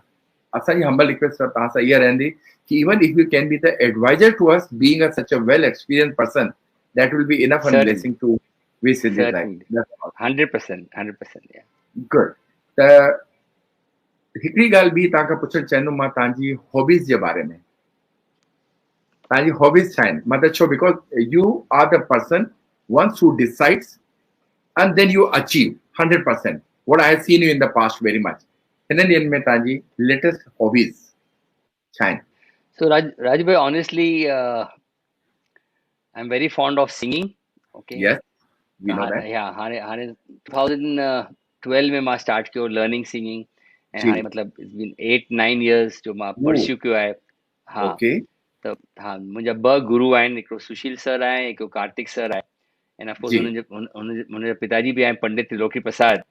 असांजी हम्बल रिक्वेस्ट तव्हां सां इहा रहंदी कि even if you can be the advisor to us, being such a well experienced person, that will be enough and blessing to we Sindhi life. 100%, yeah. Good. त हिकिड़ी ॻाल्हि बि तव्हांखां पुछणु चाहींदुमि मां तव्हांजी हॉबीज़ जे बारे में. तव्हांजी हॉबीज़ छा आहिनि? मतिलबु छो because you are the person once who decides and then you achieve 100%. What I have seen you in the past very much. हिननि ॾींहंनि में तव्हांजी लेटेस्ट हॉबीज़ छा आहिनि? So Rajbhai, honestly, I'm very fond of singing. Okay. Yes, we know that. Yeah, हाणे 2012 में मां start कयो लर्निंग सिंगिंग, ऐं हाणे मतिलबु it's been 8-9 years जो मां परस्यू कयो आहे. हा, त हा मुंहिंजा 2 गुरु आहिनि, हिकिड़ो सुशील सर आहे, हिकिड़ो कार्तिक सर आहे, ऐं ऑफ कोर्स हुनजा पिताजी बि आहिनि पंडित त्रिलोकी प्रसाद,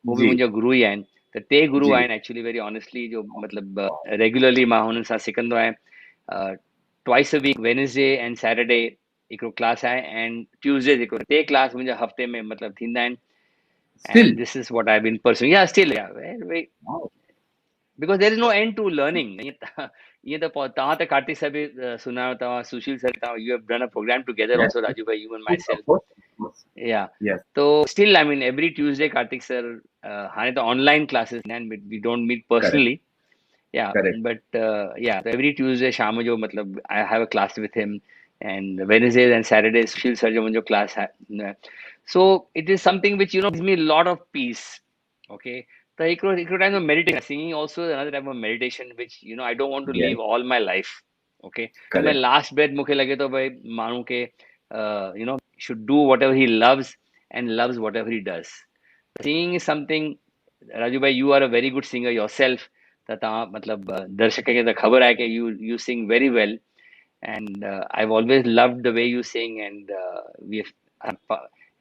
उहो बि मुंहिंजा गुरु ई आहिनि. त 3 गुरु आहिनि एक्चुअली, वेरी ऑनेस्टली, जो मतिलबु रेगुलरली मां हुननि सां सिखंदो आहियां. Twice a week, Wednesday and Saturday हिकिड़ो क्लास आहे, एंड ट्यूसडे हिकिड़ो. 3 क्लास मुंहिंजा हफ़्ते में मतिलबु थींदा आहिनि. And this is what I've been pursuing. Yeah, still, yeah. Because there is no end to learning. ये तो तव्हां त कार्तिक सर बि सुञाणो, तव्हां सुशील sir, you have done a program together also, Raju bhai, you and myself. Yeah. So still, I mean, every Tuesday, Karthik sir, हाणे तो online classes, and we don't meet personally. Yeah. But yeah, every Tuesday शाम जो मतलब I have a class with him, and Wednesdays and Saturdays Sushil sir जो मुंहिंजो class है. So it is something which gives me a lot of peace. Okay. So हिकिड़ो time of meditation, singing also another type of meditation, which I don't want to leave all my life. Okay, मैं Correct. Last बेट मुझे लगे तो भाई मानूं के you know should do whatever he loves and loves whatever he does. Singing is something, Raju bhai, you are a very good singer yourself. त तव्हां मतलब दर्शक खे त ख़बर आहे कि you sing very well, and I've always loved the way you sing, and we have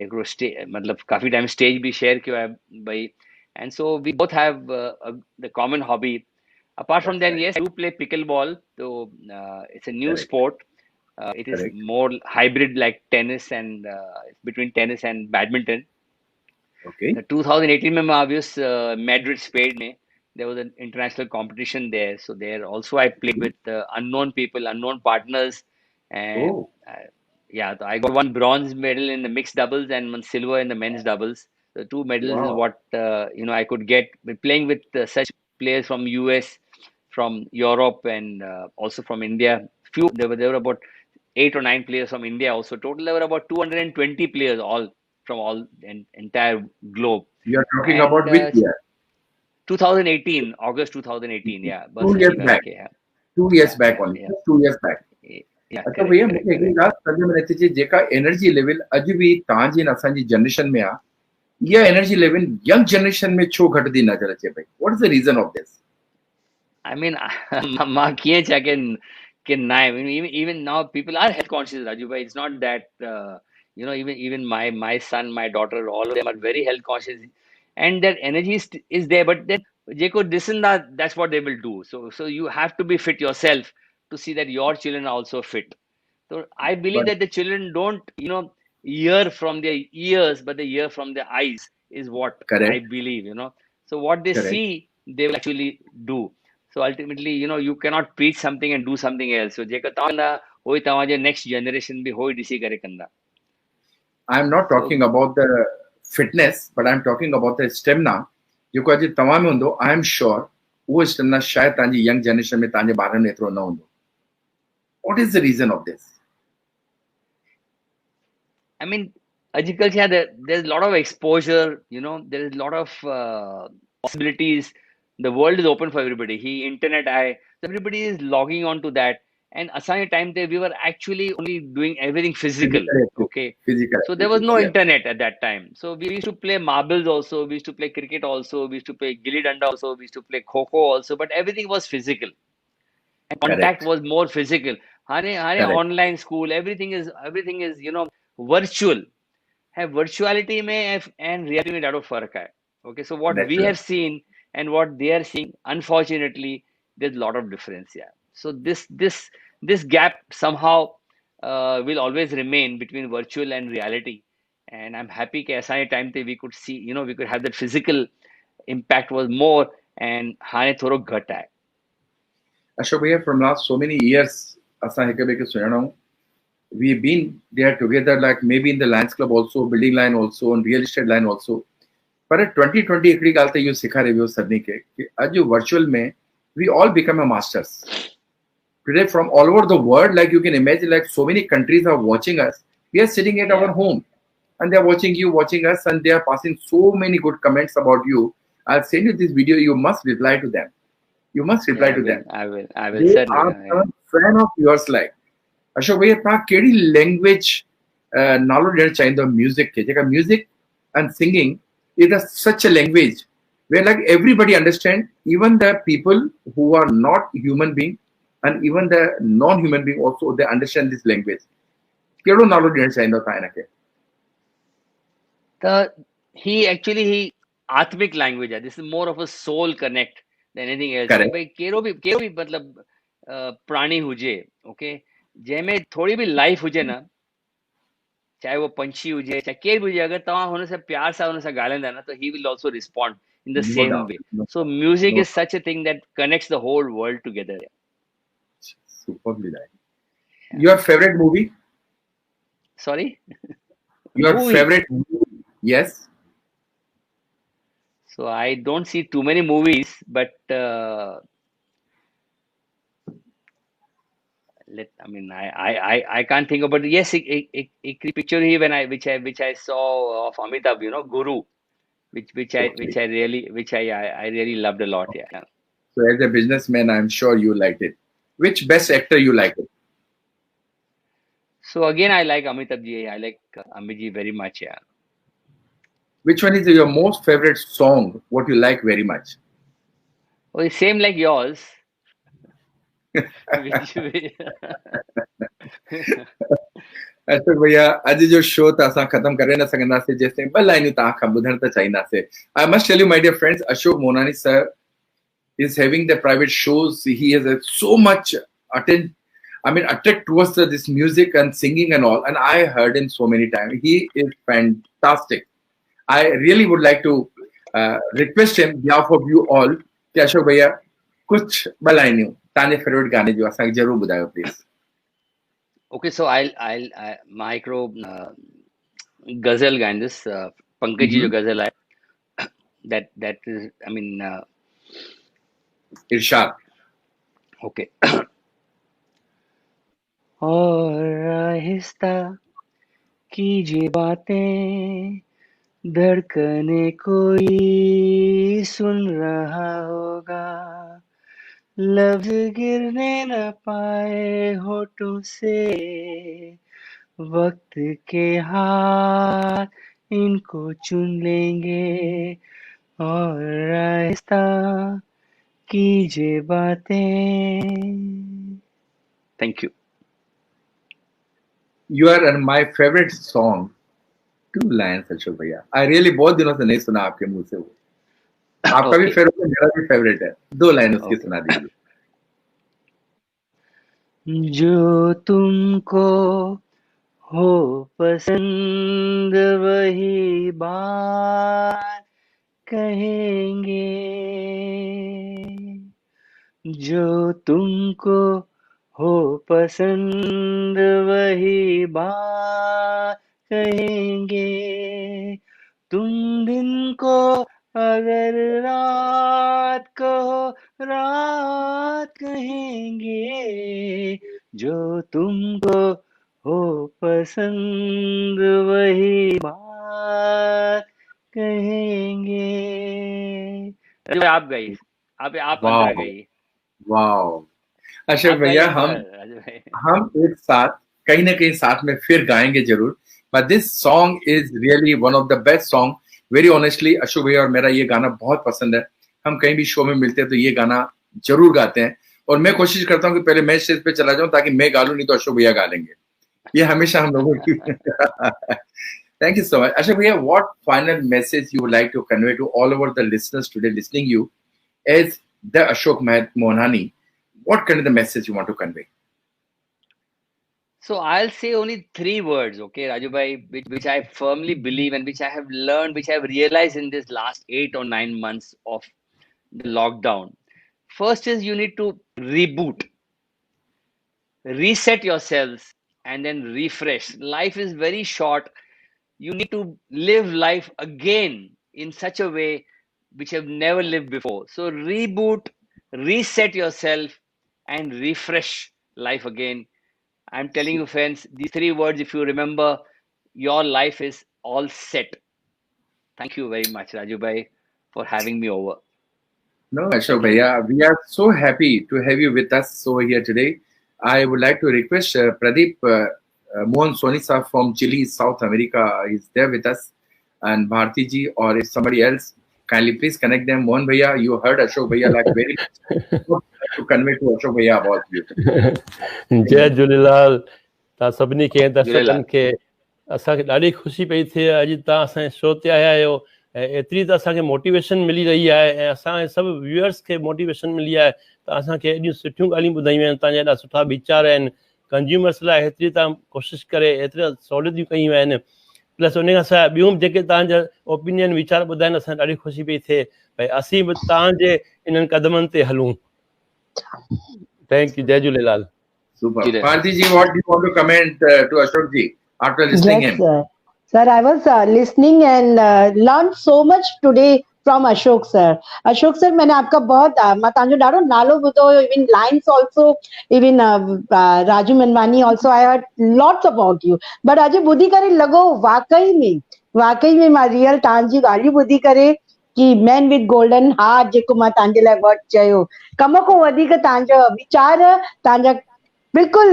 हिकिड़ो मतलब काफ़ी टाइम स्टेज भी शेयर कयो आहे भई, and so we both have the common hobby. Apart from That's that, right. yes, I do play pickleball. So it's a new Correct. sport. It is Correct. more hybrid like tennis, and it's between tennis and badminton. Okay. The 2018 में मैं obvious Madrid, Spain में there was an international competition there. So there also I played with unknown people, unknown partners, and Oh, yeah, so I got one bronze medal in the mixed doubles and one silver in the men's doubles. The two medals is wow. what you know I could get by playing with such players from US, from Europe, and also from India. Few there were about 8 or 9 players from India also. Total there were about 220 players all from all entire globe. You are talking And about which year? 2018, August 2018, yeah, बस 2 years करीब back. है, yeah, 2 years yeah, back yeah, only. yeah, Just 2 years back. yeah, अच्छा correct, भैया correct, मूंखे हिकिड़ी correct. ॻाल्हि सम्झ में नथी अचे जेका एनर्जी लेवल अॼु बि तव्हांजी ऐं असांजी जनरेशन में आहे इहा एनर्जी लेवल यंग जनरेशन में छो घटंदी नज़र अचे पई? What is the reason of this? I mean, मां कीअं चवां कि ना आहे, even now people are health conscious, Raju bhai. It's not that you know, even my son, my daughter, all of them are very health conscious, and that energy is there. But then जेको ॾिसनि था, that's what they will do. So you have to be fit yourself to see that your children are also fit. So I believe But that the children don't, you know, hear from their ears, but they hear from their eyes is what I correct, believe, you know. So what they correct. see, they will actually do. So ultimately, you know, you cannot preach something and do something else. So जेका तव्हां होई तव्हांजे next generation बि होई ॾिसी करे कंदा. I am not So talking about the fitness, but I am talking about the stamina. जेको अॼु तव्हां में हूंदो, I am sure उहो स्टेमिना शायदि तव्हांजी यंग जनरेशन में तव्हांजे ॿारनि में एतिरो न हूंदो. What is the reason of this? I mean, अॼुकल्ह छा there's a lot of exposure, you know, there is a lot of possibilities. The world is open for everybody. Internet आहे, so everybody is logging on to that. And assigned time there, we were actually only doing everything physical. Physical activity. Okay. Physical So there was activities, no yes. internet at that time. So we used to play marbles also. We used to play cricket also. We used to play gilli danda also. We used to play kho-kho also. But everything was physical. And contact Correct, was more physical. Hane correct, online school, everything is, you know, virtual. है virtuality में and reality में ॾाढो फ़र्क़ु आहे. Okay, so what that's we right. have seen and what they are seeing, unfortunately, there's a lot of difference. Yeah. So this gap somehow will always remain between virtual and reality. And I'm happy कि असांजे time ते we could see, you know, we could have that physical impact was more, and हाणे थोरो घटि आहे. Ashok bhaiya, from last so many years, असां हिक ॿिए खे सुञाणा आहियूं. We've been there together, like maybe in the Lions Club also, building line also, and real estate line also. पर 2020 हिकिड़ी ॻाल्हि त इहो सेखारे वियो सभिनी खे कि अॼु वर्चुअल में we all become a masters. Today from all over the world, like you can imagine, like so many countries are watching us. We are sitting at our Yeah. home and they are watching you, watching us, and they are passing so many good comments about you. I'll send you this video. You must reply to them. You must reply Yeah, to them. I will They certainly. are Yeah. a fan of yours. Like Ashok bhaiya, तव्हां कहिड़ी language नालो ॾियणु चाहींदो music खे? जेका music and singing is such a language where like everybody understand, even the people who are not human being and even the non-human being also, they understand this language. कहिड़ो नालो ॾियणु चाहींदो तव्हां हिनखे? he आत्मिक language है. This is more of a soul connect than anything else. Correct. भाई कहिड़ो बि मतलब प्राणी हुजे, ओके, जंहिंमें थोड़ी बि लाइफ हुजे ना, चाहे वो पंछी हुजे, चाहे केर बि हुजे, अगर तव्हां हुन सां प्यार सां हुन सां ॻाल्हाईंदा ना, तो he will also respond in the No same doubt. way. No, So music no, is such a thing that connects the whole world together. superbly right. Your favorite movie? Sorry? Your Movie. favorite movie? Yes. So I don't see too many movies, but I can't think about it. Yes, a picture he which I saw of Amitabh, you know, Guru, which I really loved a lot. Yeah. So as a businessman, I'm sure you liked it. which best actor you like it? So again, I like Amitabh ji. I like Amit ji very much. Yeah. Which one is your most favorite song? What you like very much? Oh, same like yours. Which Ashok भैया अॼु जो show त असां ख़तम करे न सघंदासीं जेसिताईं ॿ लाइनियूं तव्हां खां ॿुधण त चाहींदासीं. I must tell you, my dear friends, Ashok Monani sir is having the private shows. He has so much attract towards this music and singing and all. And I heard him so many times. He is fantastic. I really would like to request him, behalf of you all, कि अशोक भैया कुछ ॿ लाइनियूं तव्हांजे favourite गाने जो असांखे ज़रूर ॿुधायो please. Okay, so I'll micro ghazal gain this Pankaj ji jo ghazal hai that is Irshad. okay. और आहिस्ता कीजिए बातें, धड़कने कोई सुन रहा होगा, लफ्ज गिरने न पाए होठों से, वक्त के हाथ इनको चुन लेंगे, और आहिस्ता कीजिए बातें. Thank you. You are my favorite song. 2 lines Ashok भैया. I really बहुत दिनों से नहीं सुना आपके मुंह से वो. आपका भी फेवरेट है, मेरा भी फेवरेट है. 2 लाइन उसकी सुना दीजिए. जो तुमको हो पसंद वही बात कहेंगे, जो तुमको हो पसंद वही बात कहेंगे, तुम दिन को अगर रात कहो रात कहेंगे, जो तुमको हो पसंद वही बात कहेंगे. आप गई, आप अंदर गई. वाओ अशोक भैया, हम एक साथ कहीं ना कहीं साथ में फिर गाएंगे जरूर. But this song is really one of the best song. Very honestly Ashok भैया और मेरा ये गाना बहुत पसंद है. हम कहीं भी शो में मिलते हैं तो ये गाना जरूर गाते हैं. और मैं कोशिश करता हूँ कि पहले मैं स्टेज पे चला जाऊं ताकि मैं गा लूं, नहीं तो अशोक भैया गा लेंगे. ये हमेशा हम लोगों की. Thank you so much. Ashok भैया, what final message you would like to convey to all over the listeners today listening you as the Ashok Mohnani? What kind of the message you want to convey? So I'll say only 3 words, okay, Raju bhai, which I firmly believe and which I have learned, which I have realized in this last 8 or 9 months of the lockdown. First is you need to reboot, reset yourselves, and then refresh. Life is very short. You need to live life again in such a way which you have never lived before. So reboot, reset yourself, and refresh life again. I'm telling you, friends, these 3 words, if you remember, your life is all set. Thank you very much, Raju bhai, for having me over. No, Ashok bhaiya, we are so happy to have you with us over here today. I would like to request Pradeep Mohan Soni sir from Chile, South America is there with us, and Bharti ji, or if somebody else, kindly please connect them. Mohan bhaiya, you heard Ashok bhaiya like very much. To convey to Ashok bhaiya about you. जय झूलेलाल. तव्हां सभिनी खे दर्शकनि खे असांखे ॾाढी ख़ुशी पई थिए अॼु तव्हां असांजे शो ते आया आहियो ऐं एतिरी त असांखे मोटिवेशन मिली रही आहे ऐं असांजे सभु व्यूअर्स खे मोटिवेशन मिली आहे त असांखे एॾियूं सुठियूं ॻाल्हियूं ॿुधायूं आहिनि. तव्हांजा एॾा सुठा वीचार आहिनि. कंज्यूमर्स लाइ हेतिरी तव्हां कोशिशि करे एतिरा सहूलियतूं कयूं आहिनि. प्लस उन खां सवाइ ॿियूं जेके तव्हांजा ओपिनियन वीचार ॿुधाइनि असांखे ॾाढी ख़ुशी पई थिए भई असीं बि तव्हांजे इन्हनि कदमनि ते हलूं. Thank you. Jai Jhulelal. Super. Bharti ji, what do you want to comment to Ashok ji after listening him? Sir, I was listening and learned so much today from Ashok sir. Ashok sir, मैंने आपका बहुत तव्हांजो ॾाढो नालो ॿुधो, even lines also, even Raju Manwani also I heard lots about you. But अॼु ॿुधी करे लॻो वाकई में मां रियल तव्हांजी ॻाल्हियूं ॿुधी करे कि मैन विद गोल्डन हार्ट जेको मां तव्हांजे लाइ वर्ड चयो, कम खां वधीक तव्हांजा वीचार, तव्हांजा बिल्कुलु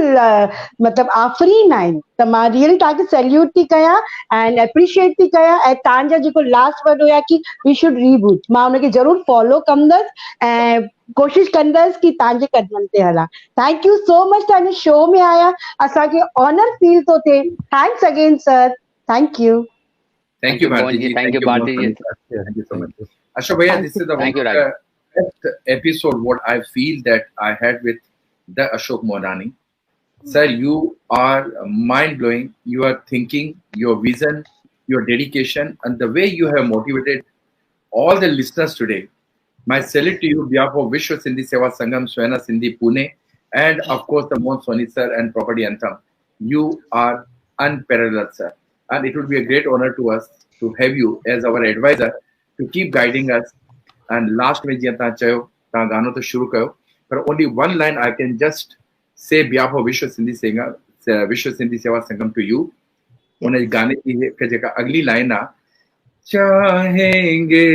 मतिलबु आफ़रीन आहिनि। त मां रियली तव्हांखे सैल्यूट थी कयां एंड एप्रिशिएट थी कयां। ऐं तव्हांजा जेको लास्ट वर्ड हुया कि वी शुड रीबूट, मां हुनखे ज़रूरु फॉलो कंदसि ऐं कोशिशि कंदसि कि तव्हांजे कदमनि ते हलां। थैंक यू सो मच, तव्हांजे शो में आया, असांखे ऑनर फील थो थिए। Thanks again sir, thank you. Thank you, Bharti ji. Thank you, Mohan Bharti ji. Soni sir. Thank you so much. Ashok Bhaiya, this is the Thank you, one Raj. of the best episode what I feel that I had with the Ashok Mohanani. Sir, you are mind-blowing. You are thinking, your vision, your dedication, and the way you have motivated all the listeners today. My salute to you on behalf of Vishwa Sindhi Seva Sangam, Swena Sindhi Pune, and of course the Mohan Soni sir and Property Anthem. You are unparalleled, sir. And it would be a great honor to us to have you as our advisor to keep guiding us. And last में जिया ता चयो ता गानो तो शुरू कयो, पर only one line I can just say behalf of Vishwa Sindhi Seva Sangam to you. उन गाने की जेका अगली लाइन आ, चाहेंगे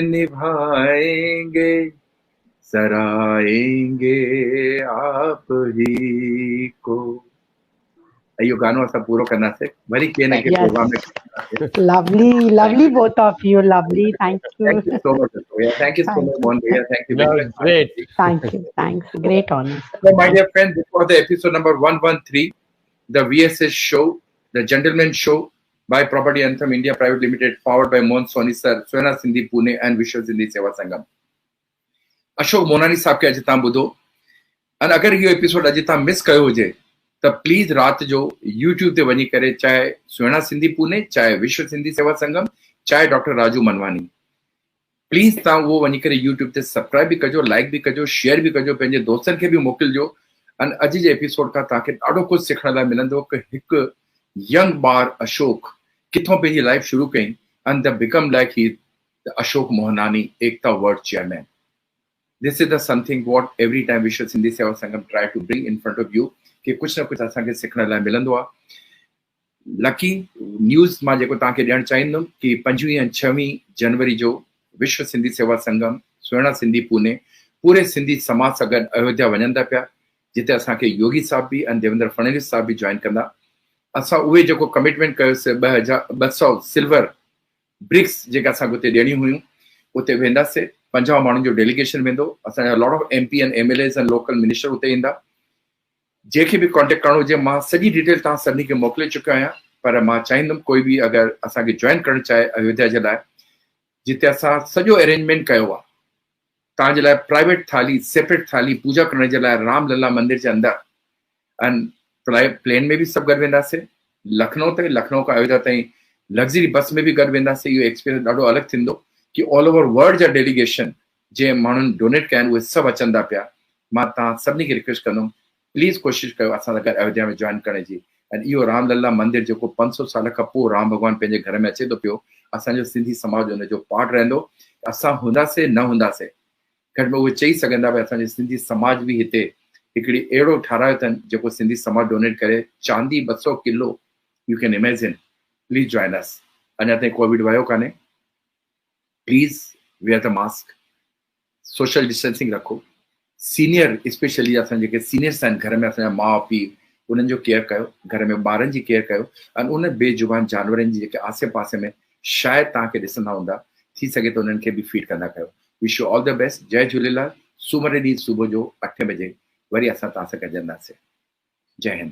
निभाएंगे सराएंगे आप ही को, यो गानो असां पूरो करना से वरी के न के प्रोग्राम में। Lovely both of you, lovely. Thank you. Thank you so much. Thank you so much, Mohan Bhaiya. Thank you very much. Great. Thanks. Great honor. So, my dear friends, this was the episode number 113, the VSS show, the Gentleman Show by Property Anthem India Private Limited, powered by Mohan Soni sir, Swena Sindhi Pune, and Vishwa Sindhi Seva Sangam. Ashok Monani साहब के अॼु तव्हां ॿुधो, ऐं अगरि इहो episode अॼु तव्हां मिस कयो हुजे त प्लीज़ राति जो यूट्यूब ते वञी करे, चाहे स्वेना सिंधी पुणे, चाहे विश्व सिंधी सेवा संगम, चाहे डॉक्टर राजू मनवानी, प्लीज़ तव्हां उहो वञी करे यूट्यूब ते सब्सक्राइब बि कजो, लाइक बि कजो, शेयर बि कजो, पंहिंजे दोस्तनि खे बि मोकिलिजो। ऐं अॼु जे एपिसोड खां तव्हांखे ॾाढो कुझु सिखण लाइ मिलंदो कि हिकु यंग ॿार अशोक किथों पंहिंजी लाइफ शुरू कई, and the become like he Ashok Mohnani, Ekta world chairman. This is the something what every time Vishwa Sindhi Seva Sangam try to bring in front of you, कि कुछ न कुछ असांखे सिखण लाइ मिलंदो आहे। लकी न्यूज़ मां जेको तव्हांखे ॾियणु चाहींदुमि कि 5 ऐं 6 जनवरी जो विश्व सिंधी सेवा संगम, स्वेना सिंधी पुणे, पूरे सिंधी समाज सां गॾु अयोध्या वञनि था पिया, जिते असांखे योगी साहब बि ऐं देवेंद्र फडणवीस साहब बि जॉइन कंदा। असां उहे जेको कमिटमेंट कयोसीं 200 सिल्वर ब्रिक्स जेका असांखे उते ॾियणी हुयूं, उते वेंदासीं। 50 माण्हुनि जो डेलीगेशन वेंदो। असांजा lot of MP and MLAs and local minister उते ईंदा। जंहिंखे बि कॉन्टेक्ट करणो हुजे, मां सॼी डिटेल तव्हां सभिनी खे मोकिले चुकियो आहियां, पर मां चाहींदुमि कोई बि अगरि असांखे जॉइन करणु चाहे अयोध्या जे लाइ, जिते असां सॼो अरेंजमेंट कयो आहे तव्हांजे लाइ, प्राइवेट थाली, सेपरेट थाली पूजा करण जे लाइ रामलला मंदिर जे अंदरि, ऐं प्लेन में बि सभु गॾु वेंदासीं, लखनऊ खां अयोध्या ताईं लग्ज़री बस में बि गॾु वेंदासीं। इहो एक्सपीरियंस ॾाढो अलॻि थींदो कि ऑल ओवर वर्ल्ड जा डेलीगेशन जे माण्हुनि डोनेट कया आहिनि, उहे सभु अचनि था पिया। मां तव्हां सभिनी खे रिक्वेस्ट कंदुमि, प्लीज़ कोशिशि कयो असां सां गॾु अयोध्या में जॉइन करण जी। ऐं इहो रामलला मंदिर जेको 500 साल खां पोइ राम भॻवानु पंहिंजे घर में अचे थो पियो, असांजो सिंधी समाज हुनजो पार्ट रहंदो। असां हूंदासीं न हूंदासीं, घटि में उहे चई सघंदा भई असांजे सिंधी समाज बि हिते हिकिड़ी अहिड़ो ठारायो अथनि जेको सिंधी समाज डोनेट करे, चांदी 200 kilo, you can imagine. Please join us. अञा ताईं कोविड वियो कान्हे। Please where the mask, social distancing रखो। सीनियर स्पेशली असां जेके सीनियर्स आहिनि घर में, असांजा माउ पीउ, उन्हनि जो केयर कयो, घर में ॿारनि जी केयर कयो, ऐं उन बेजुबान जानवरनि जी जेके आसे पासे में शायदि तव्हांखे ॾिसंदा हूंदा, थी सघे त उन्हनि खे बि फीड कंदा कयो। Wish you all the best. जय झूलेलाल। सूमर ॾींहुं सुबुह जो 8 बजे वरी असां तव्हां सां गॾजंदासीं। जय हिंद।